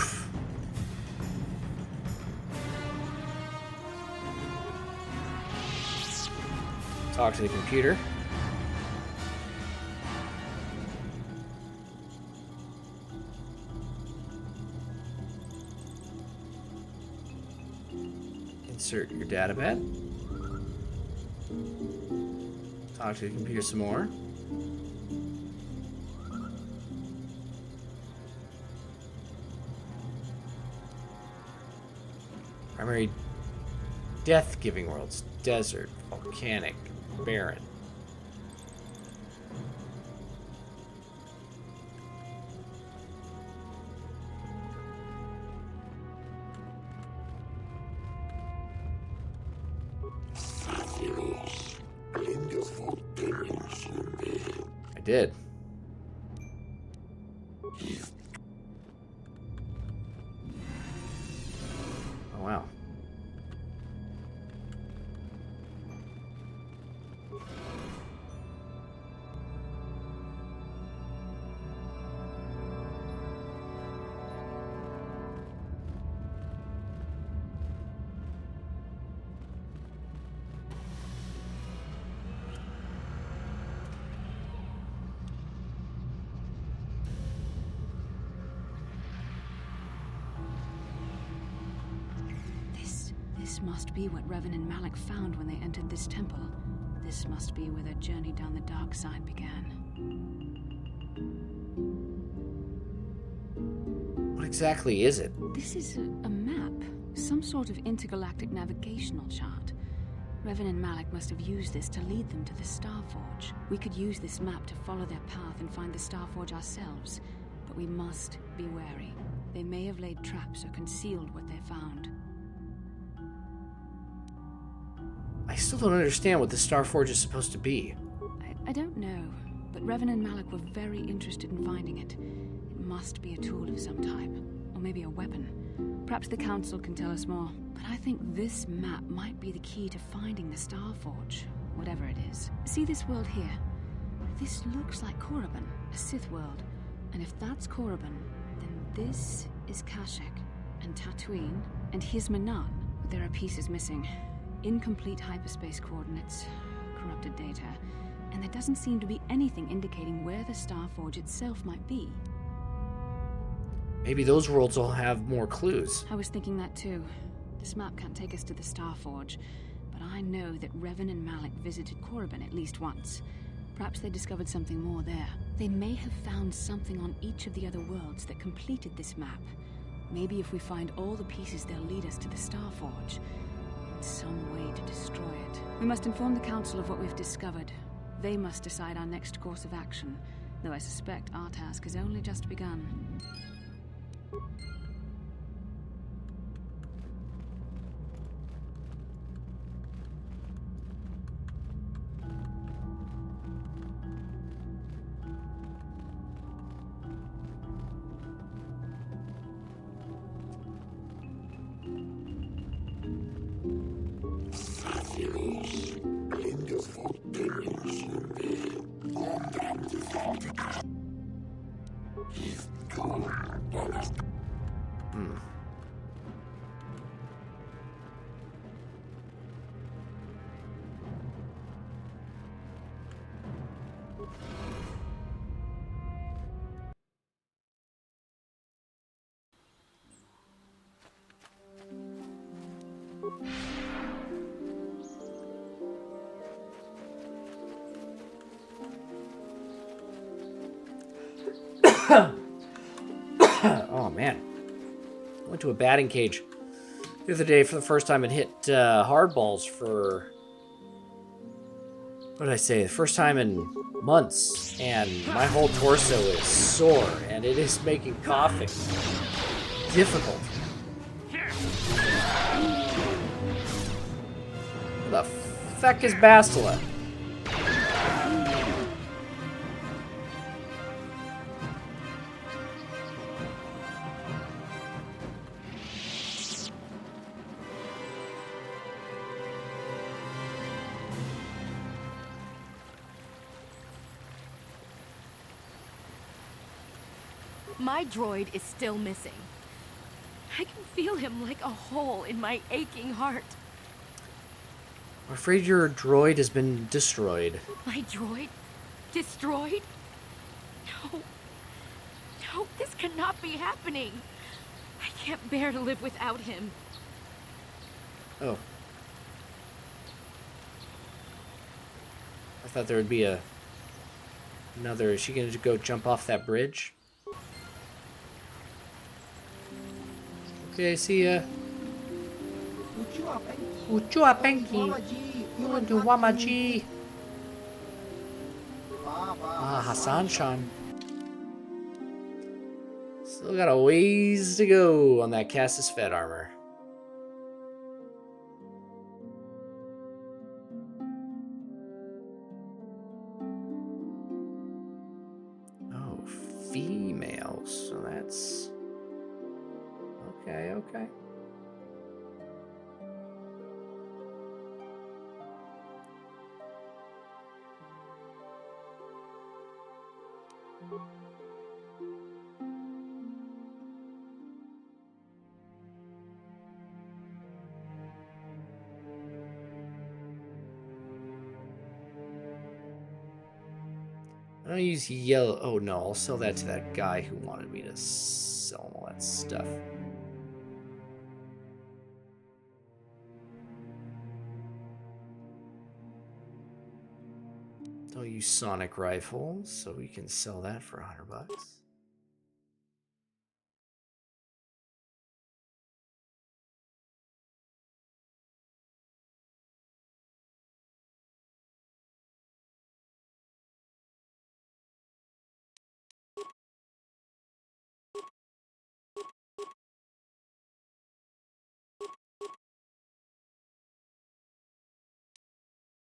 S1: Talk to the computer. Insert your data pad. Talk to the computer some more. Primary death-giving worlds. desert, volcanic, barren. I did. Oh, wow.
S8: This must be what Revan and Malak found when they entered this temple. This must be where their journey down the dark side began.
S1: What exactly is it?
S8: This is a map. Some sort of intergalactic navigational chart. Revan and Malak must have used this to lead them to the Starforge. We could use this map to follow their path and find the Starforge ourselves. But we must be wary. They may have laid traps or concealed what they found.
S1: I still don't understand what the Starforge is supposed to be.
S8: I don't know, but Revan and Malak were very interested in finding it. It must be a tool of some type, or maybe a weapon. Perhaps the Council can tell us more, but I think this map might be the key to finding the Starforge, whatever it is. See this world here? This looks like Korriban, a Sith world. And if that's Korriban, then this is Kashyyyk, and Tatooine, and here's Manan, but there are pieces missing. Incomplete hyperspace coordinates, corrupted data, and there doesn't seem to be anything indicating where the Starforge itself might be.
S1: Maybe those worlds will have more clues.
S8: I was thinking that too. This map can't take us to the Starforge, but I know that Revan and Malak visited Korriban at least once. Perhaps they discovered something more there. They may have found something on each of the other worlds that completed this map. Maybe if we find all the pieces, they'll lead us to the Starforge. Some way to destroy it. We must inform the Council of what we've discovered. They must decide our next course of action, though I suspect our task has only just begun.
S1: Oh man, I went to a batting cage the other day for the first time and hit hardballs for, what did I say, the first time in months, and my whole torso is sore and it is making coughing difficult. Who the feck is Bastila?
S10: My droid is still missing. I can feel him like a hole in my aching heart.
S1: I'm afraid your droid has been destroyed.
S10: My droid? Destroyed? No. No, this cannot be happening. I can't bear to live without him.
S1: Oh. I thought there would be another... Is she going to go jump off that bridge? Okay, see ya. Uchua Penki. You want to Wamaji. Ah, Hassan-chan. Still got a ways to go on that Cassis Fed armor. Oh, females. So that's... Okay, okay. I don't use yellow. Oh no, I'll sell that to that guy who wanted me to sell all that stuff. Don't use sonic rifles, so we can sell that for $100.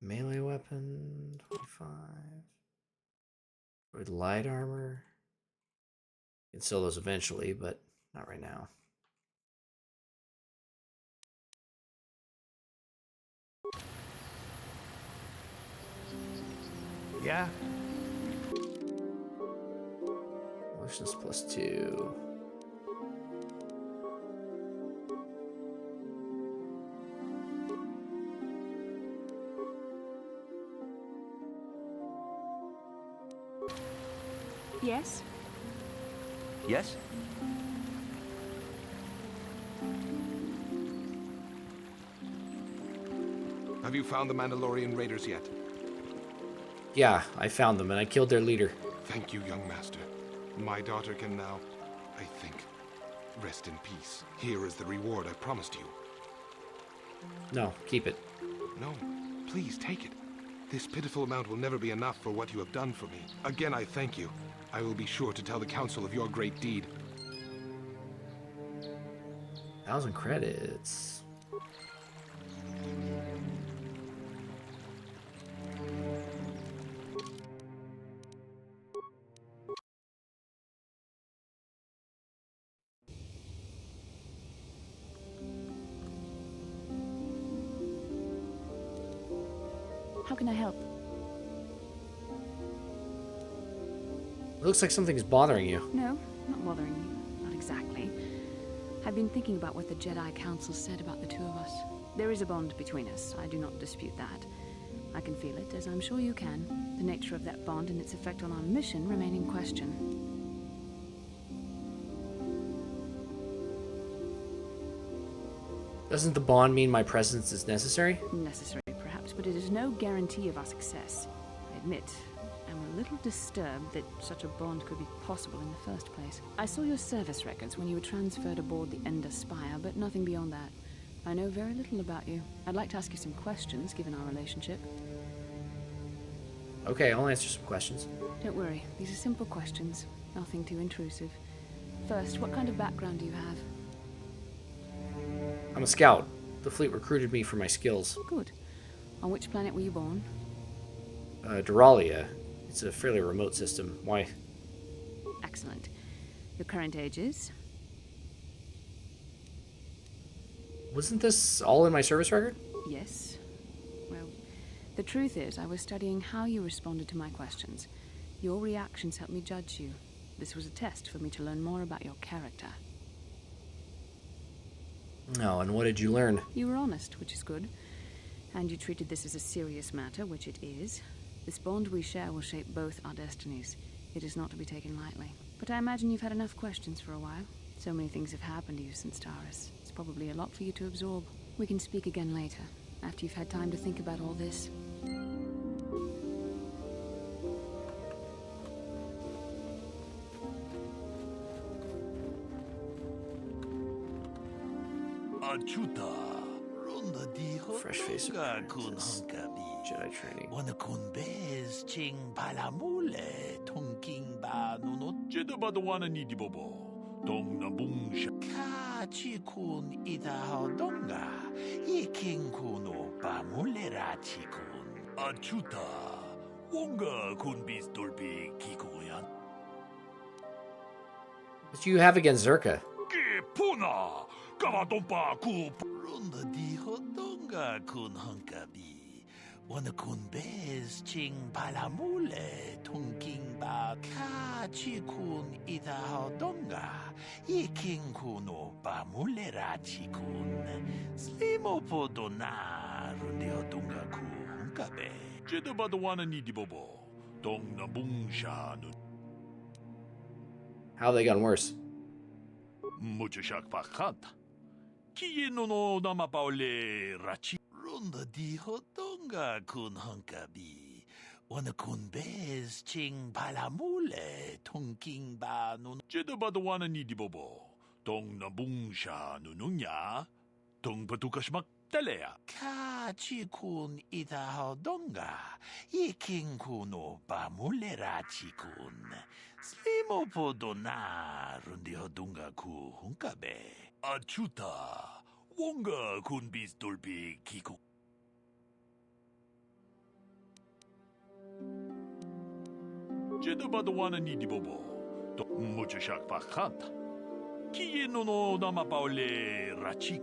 S1: Melee weapon, 25. With light armor. You can sell those eventually, but not right now.
S6: Yeah?
S1: Motionless +2.
S8: Yes?
S7: Yes?
S11: Have you found the Mandalorian raiders yet?
S1: Yeah, I found them and I killed their leader.
S11: Thank you, young master. My daughter can now, I think, rest in peace. Here is the reward I promised you.
S1: No, keep it.
S11: No, please take it. This pitiful amount will never be enough for what you have done for me. Again, I thank you. I will be sure to tell the council of your great deed.
S1: 1,000 credits.
S8: How can I help?
S1: It looks like something's bothering you.
S8: No, not bothering you. Not exactly. I've been thinking about what the Jedi Council said about the two of us. There is a bond between us. I do not dispute that. I can feel it, as I'm sure you can. The nature of that bond and its effect on our mission remain in question.
S1: Doesn't the bond mean my presence is necessary?
S8: Necessary, perhaps, but it is no guarantee of our success. I admit, I'm a little disturbed that such a bond could be possible in the first place. I saw your service records when you were transferred aboard the Ender Spire, but nothing beyond that. I know very little about you. I'd like to ask you some questions, given our relationship.
S1: Okay, I'll answer some questions.
S8: Don't worry, these are simple questions. Nothing too intrusive. First, what kind of background do you have?
S1: I'm a scout. The fleet recruited me for my skills.
S8: Good. On which planet were you born?
S1: Duralia. It's a fairly remote system. Why?
S8: Excellent. Your current age is?
S1: Wasn't this all in my service record?
S8: Yes. Well, the truth is, I was studying how you responded to my questions. Your reactions helped me judge you. This was a test for me to learn more about your character.
S1: Oh, and what did you learn?
S8: You were honest, which is good. And you treated this as a serious matter, which it is. This bond we share will shape both our destinies. It is not to be taken lightly. But I imagine you've had enough questions for a while. So many things have happened to you since Taurus. It's probably a lot for you to absorb. We can speak again later, after you've had time to think about all this.
S2: Achuta.
S1: Fresh face apprentice. Jedi training.
S2: Jedabadawana ni dibobo. Dong na bungsha. Kachikun idahadonga. Iking kuno pamulera chikun. Achuta. Wonga kun bistolpi kikoyan.
S1: What do you have against Zerka?
S2: Ke puna. Kavadompa ku. Runda dihodonga kun hankabi. Wana kun bez ching palamule tungking ba ka chi kun idahadonga. Iking kuno pamulera chikun. Slimo podona rundi hodonga ku hunkabe. Jedabadawana ni dibobo. Dong na bungsha nu.
S1: How have they gotten worse?
S2: Mucho shak fakanta. Kieno no namapaule rachi. Runda di hodonga kun hankabi. Wana kun bez ching palamule tungking ba nun. Jedabadawana ni dibobo. Dong na bungsha nununya. Dong patukashmak talea. Kachi kun idahadonga. Iking kuno pamulera chikun. Slimo podona rundi hodunga ku hunkabe. Achuta. Wonga kun bistolpi kiku. Jedabadawana ni dibobo. Mucho shak fakanta. Kieno no namapaule rachi.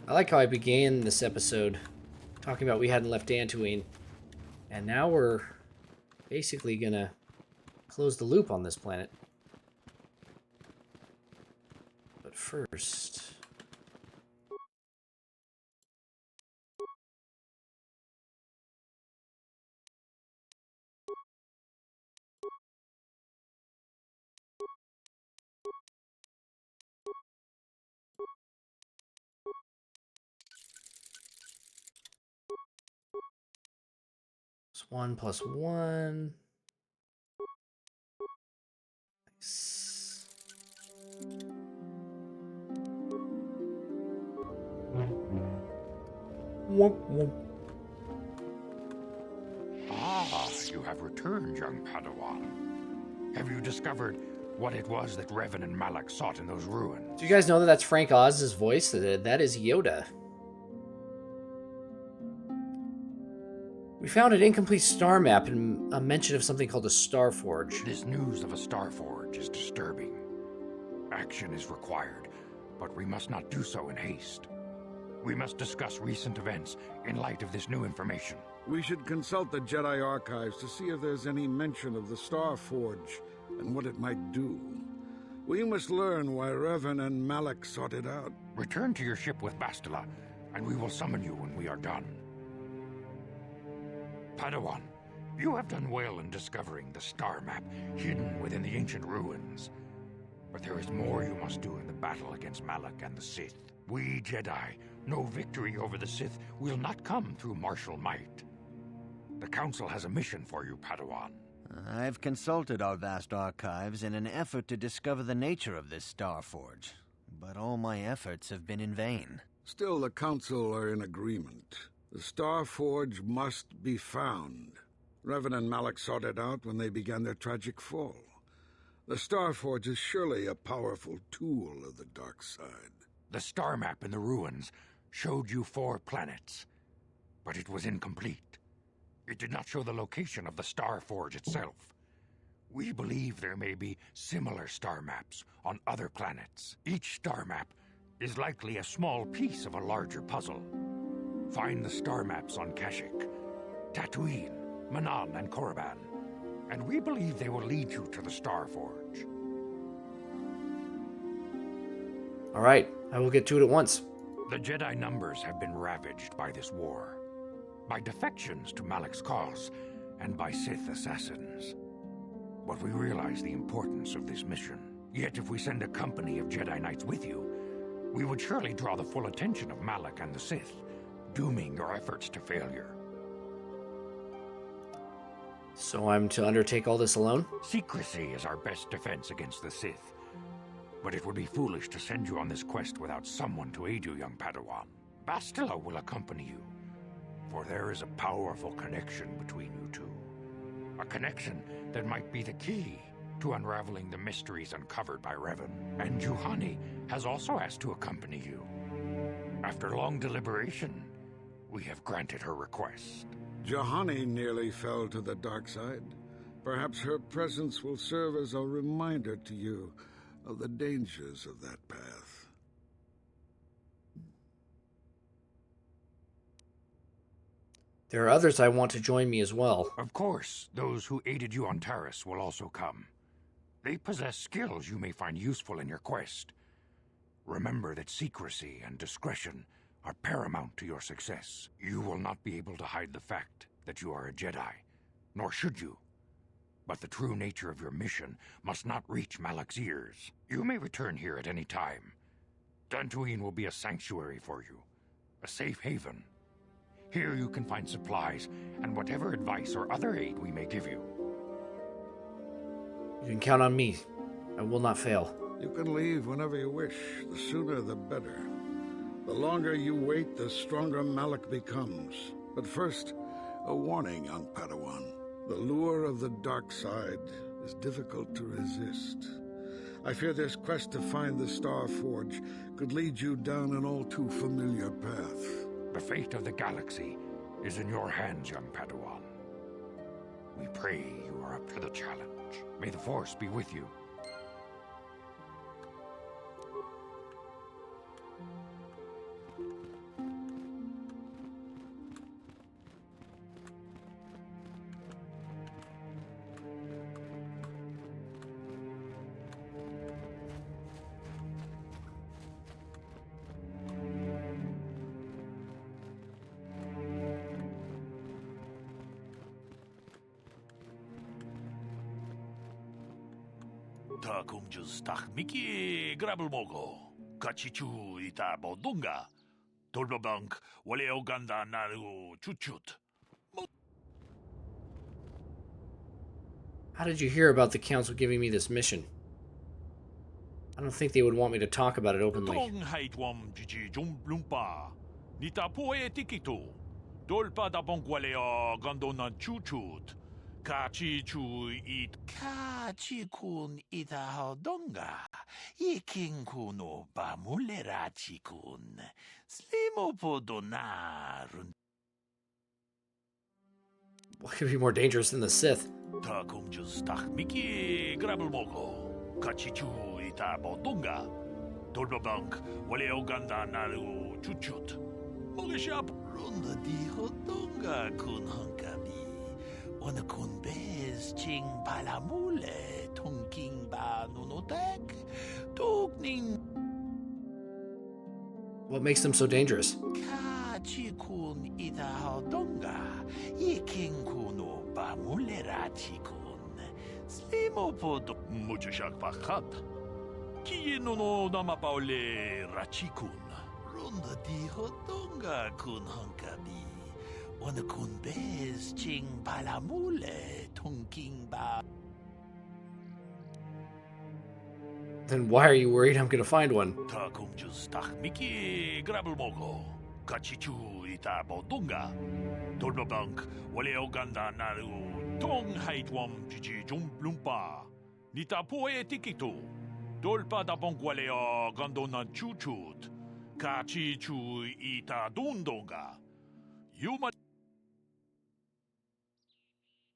S1: I like how I began this episode talking about we hadn't left Dantooine, and now we're basically gonna close the loop on this planet. But first... +1 +1. Nice. Womp womp.
S12: Ah, you have returned, young Padawan. Have you discovered what it was that Revan and Malak sought in those ruins?
S1: Do you guys know that that's Frank Oz's voice? That is Yoda. We found an incomplete star map and a mention of something called a Star Forge.
S12: This news of a Star Forge is disturbing. Action is required, but we must not do so in haste. We must discuss recent events in light of this new information.
S13: We should consult the Jedi archives to see if there's any mention of the Star Forge and what it might do. We must learn why Revan and Malak sought it out.
S12: Return to your ship with Bastila, and we will summon you when we are done. Padawan, you have done well in discovering the star map hidden within the ancient ruins. But there is more you must do in the battle against Malak and the Sith. We Jedi know victory over the Sith will not come through martial might. The Council has a mission for you, Padawan.
S7: I've consulted our vast archives in an effort to discover the nature of this Star Forge, but all my efforts have been in vain.
S13: Still, the Council are in agreement. The Star Forge must be found. Revan and Malak sought it out when they began their tragic fall. The Star Forge is surely a powerful tool of the dark side.
S12: The star map in the ruins showed you 4 planets, but it was incomplete. It did not show the location of the Star Forge itself. We believe there may be similar star maps on other planets. Each star map is likely a small piece of a larger puzzle. Find the star maps on Kashyyyk, Tatooine, Manaan, and Korriban, and we believe they will lead you to the Star Forge.
S1: All right, I will get to it at once.
S12: The Jedi numbers have been ravaged by this war, by defections to Malak's cause, and by Sith assassins. But we realize the importance of this mission. Yet if we send a company of Jedi Knights with you, we would surely draw the full attention of Malak and the Sith, dooming your efforts to failure.
S1: So I'm to undertake all this alone?
S12: Secrecy is our best defense against the Sith. But it would be foolish to send you on this quest without someone to aid you, young Padawan. Bastila will accompany you, for there is a powerful connection between you two. A connection that might be the key to unraveling the mysteries uncovered by Revan. And Juhani has also asked to accompany you. After long deliberation, we have granted her request.
S13: Juhani nearly fell to the dark side. Perhaps her presence will serve as a reminder to you of the dangers of that path.
S1: There are others I want to join me as well.
S12: Of course, those who aided you on Taris will also come. They possess skills you may find useful in your quest. Remember that secrecy and discretion are paramount to your success. You will not be able to hide the fact that you are a Jedi, nor should you. But the true nature of your mission must not reach Malak's ears. You may return here at any time. Dantooine will be a sanctuary for you, a safe haven. Here you can find supplies and whatever advice or other aid we may give you.
S1: You can count on me. I will not fail.
S13: You can leave whenever you wish. The sooner the better. The longer you wait, the stronger Malak becomes. But first, a warning, young Padawan. The lure of the dark side is difficult to resist. I fear this quest to find the Star Forge could lead you down an all too familiar path.
S12: The fate of the galaxy is in your hands, young Padawan. We pray you are up to the challenge. May the Force be with you.
S2: Ta kumjus tak miki grabul mogo. Kachichu ita bodunga. Tolbabank wale oganda naru chuchut.
S1: How did you hear about the council giving me this mission? I don't think they would want me to talk about it openly.
S2: Tong haitwam jiji jumblumpa. Nita poe tikito. Dolpa da bonkwale o gandona chuchut. Kachi chu it kachi kun ita hodonga. Ikin kuno ba mulera chikun. Slimo podona run.
S1: What could be more dangerous than the Sith?
S2: Ta kumjus tak miki grabul mogo. Kachi chu ita bodunga. Dolbabank wale oganda naru chuchut. Mogeshap runda di hodonga kun hankabi. Ona kun bez ching palamule tongking ba nunotek tokning.
S1: What makes them so dangerous?
S2: Kachi kun ita hodonga. Iking kuno ba mulera chikun. Slimo podo muchashak pakat. Kiye no nama paule rachikun. Runda di hodonga kun hankabi. Ona kun bez ching palamule tongking ba.
S1: Then why are you worried I'm gonna find one?
S2: Ta kumjus tak miki grabul mogo. Kachichu ita bodunga. Dolbabank wale oganda naru tong haitwam jiji jumblumpa. Nita poe tikito. Dolpa da bonkwale o gandona chuchut. Kachichu ita dundonga. Yuma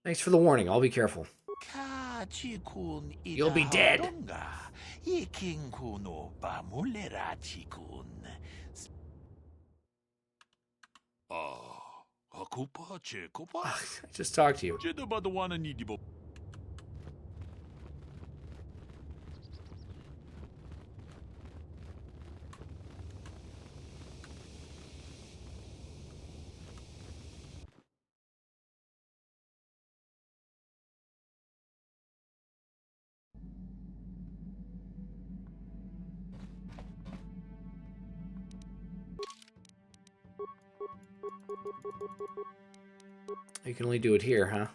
S1: Thanks for the warning. I'll be careful. You'll be dead. I just talked to you. You can only do it here, huh?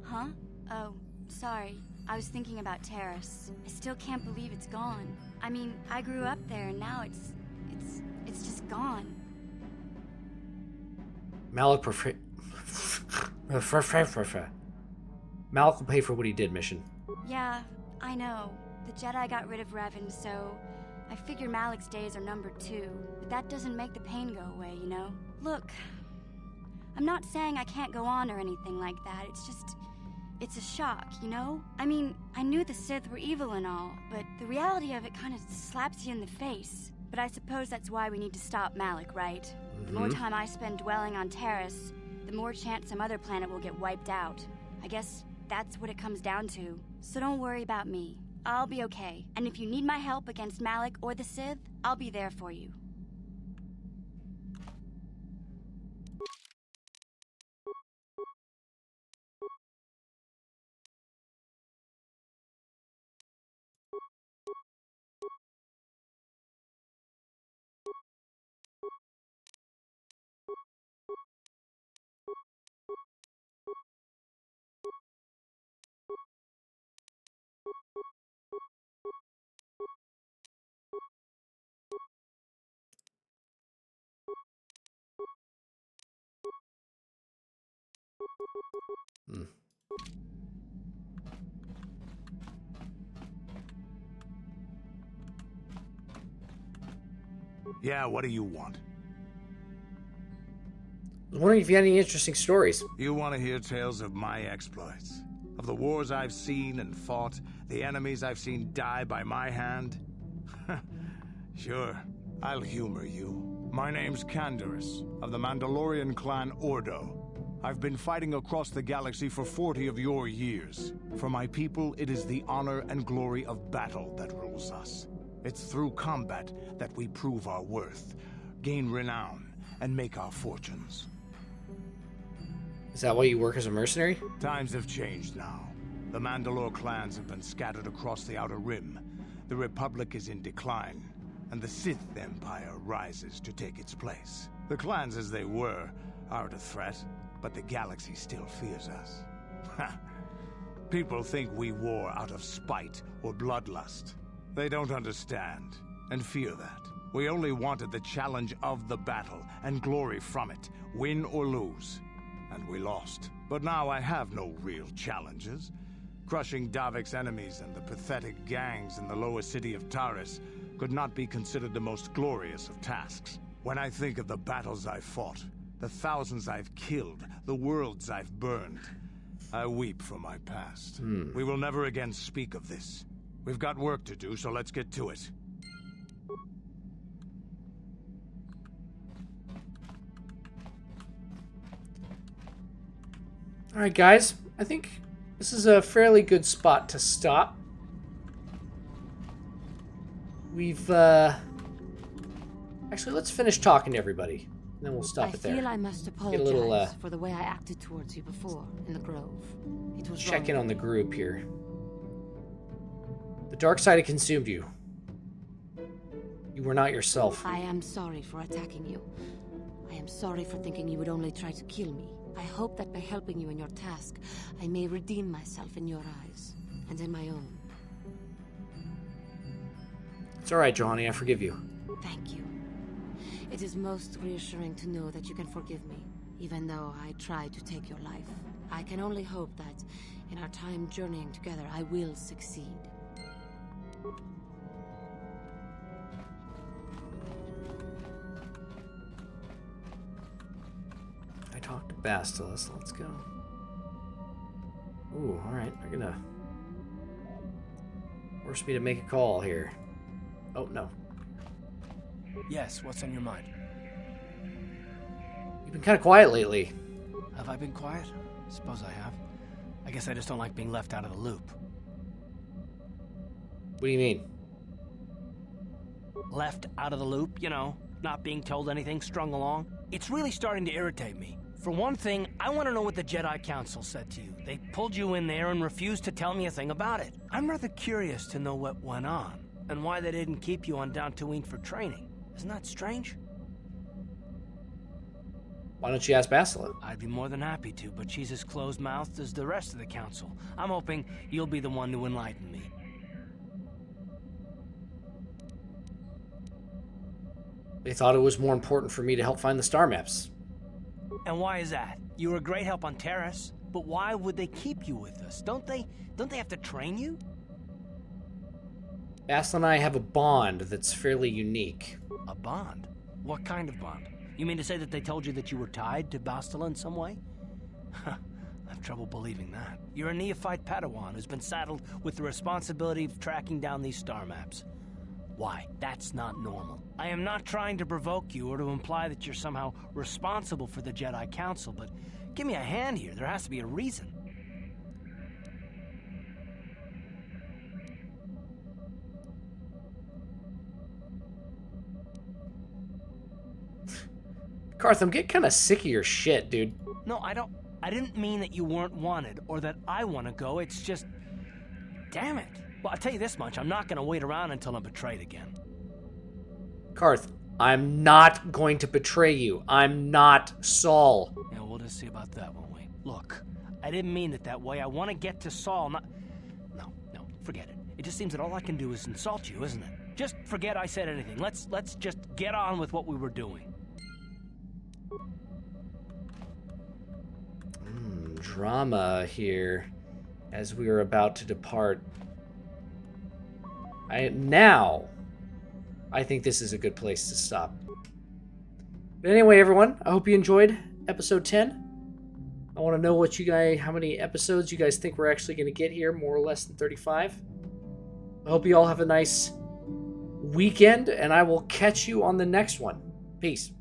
S14: Huh? Oh, sorry. I was thinking about Terrace. I still can't believe it's gone. I mean, I grew up there and now it's just gone.
S1: Malik Malik will pay for what he did, mission.
S14: Yeah, I know. The Jedi got rid of Revan, so I figure Malik's days are numbered too. But that doesn't make the pain go away, you know? Look, I'm not saying I can't go on or anything like that. It's a shock, you know? I mean, I knew the Sith were evil and all, but the reality of it kind of slaps you in the face. But I suppose that's why we need to stop Malik, right? The more time I spend dwelling on Terrace, the more chance some other planet will get wiped out. I guess that's what it comes down to. So don't worry about me. I'll be okay. And if you need my help against Malik or the Sith, I'll be there for you.
S6: Yeah, what do you want?
S1: I was wondering if you had any interesting stories.
S6: You want to hear tales of my exploits? Of the wars I've seen and fought, the enemies I've seen die by my hand? Sure, I'll humor you. My name's Canderous, of the Mandalorian clan Ordo. I've been fighting across the galaxy for 40 of your years. For my people, it is the honor and glory of battle that rules us. It's through combat that we prove our worth, gain renown, and make our fortunes.
S1: Is that why you work as a mercenary?
S6: Times have changed now. The Mandalore clans have been scattered across the Outer Rim. The Republic is in decline, and the Sith Empire rises to take its place. The clans as they were aren't a threat, but the galaxy still fears us. People think we war out of spite or bloodlust. They don't understand, and fear that. We only wanted the challenge of the battle, and glory from it, win or lose. And we lost. But now I have no real challenges. Crushing Davik's enemies and the pathetic gangs in the lower city of Taris could not be considered the most glorious of tasks. When I think of the battles I've fought, the thousands I've killed, the worlds I've burned, I weep for my past. We will never again speak of this. We've got work to do, so let's get to it.
S1: Alright guys, I think this is a fairly good spot to stop. We've, actually, let's finish talking to everybody, and then we'll stop it there.
S15: I feel I must apologize
S1: Get a little,
S15: for the way I acted towards you before, in the Grove. It was
S1: check
S15: wrong.
S1: in on the group here. The dark side had consumed you. You were not yourself.
S15: I am sorry for attacking you. I am sorry for thinking you would only try to kill me. I hope that by helping you in your task, I may redeem myself in your eyes, and in my own.
S1: It's alright, Johanny, I forgive you.
S15: Thank you. It is most reassuring to know that you can forgive me, even though I tried to take your life. I can only hope that in our time journeying together, I will succeed.
S1: I talked to Bastila, let's go. Ooh, alright, they're gonna force me to make a call here. Oh, no.
S16: Yes, what's on your mind?
S1: You've been kind of quiet lately.
S16: Have I been quiet? Suppose I have. I guess I just don't like being left out of the loop.
S1: What do you mean?
S16: Left out of the loop, you know, not being told anything, strung along. It's really starting to irritate me. For one thing, I want to know what the Jedi Council said to you. They pulled you in there and refused to tell me a thing about it. I'm rather curious to know what went on, and why they didn't keep you on Dantooine for training. Isn't that strange?
S1: Why don't you ask Bastila?
S16: I'd be more than happy to, but she's as closed-mouthed as the rest of the Council. I'm hoping you'll be the one to enlighten me.
S1: They thought it was more important for me to help find the star maps.
S16: And why is that? You were a great help on Terrace, but why would they keep you with us? Don't they have to train you?
S1: Bastila and I have a bond that's fairly unique.
S16: A bond? What kind of bond? You mean to say that they told you that you were tied to Bastila in some way? I have trouble believing that. You're a neophyte Padawan who's been saddled with the responsibility of tracking down these star maps. Why? That's not normal. I am not trying to provoke you or to imply that you're somehow responsible for the Jedi Council, but give me a hand here. There has to be a reason.
S1: Karth, I'm getting kind of sick of your shit, dude.
S16: No, I didn't mean that you weren't wanted or that I want to go. It's just... Damn it. Well, I'll tell you this much. I'm not going to wait around until I'm betrayed again.
S1: Karth, I'm not going to betray you. I'm not Saul.
S16: Yeah, we'll just see about that, won't we? Look, I didn't mean it that way. I want to get to Saul, not... No, forget it. It just seems that all I can do is insult you, isn't it? Just forget I said anything. Let's just get on with what we were doing.
S1: Drama here as we are about to depart. I think this is a good place to stop. But anyway, everyone, I hope you enjoyed episode 10. I want to know how many episodes you guys think we're actually going to get here, more or less than 35. I hope you all have a nice weekend, and I will catch you on the next one. Peace.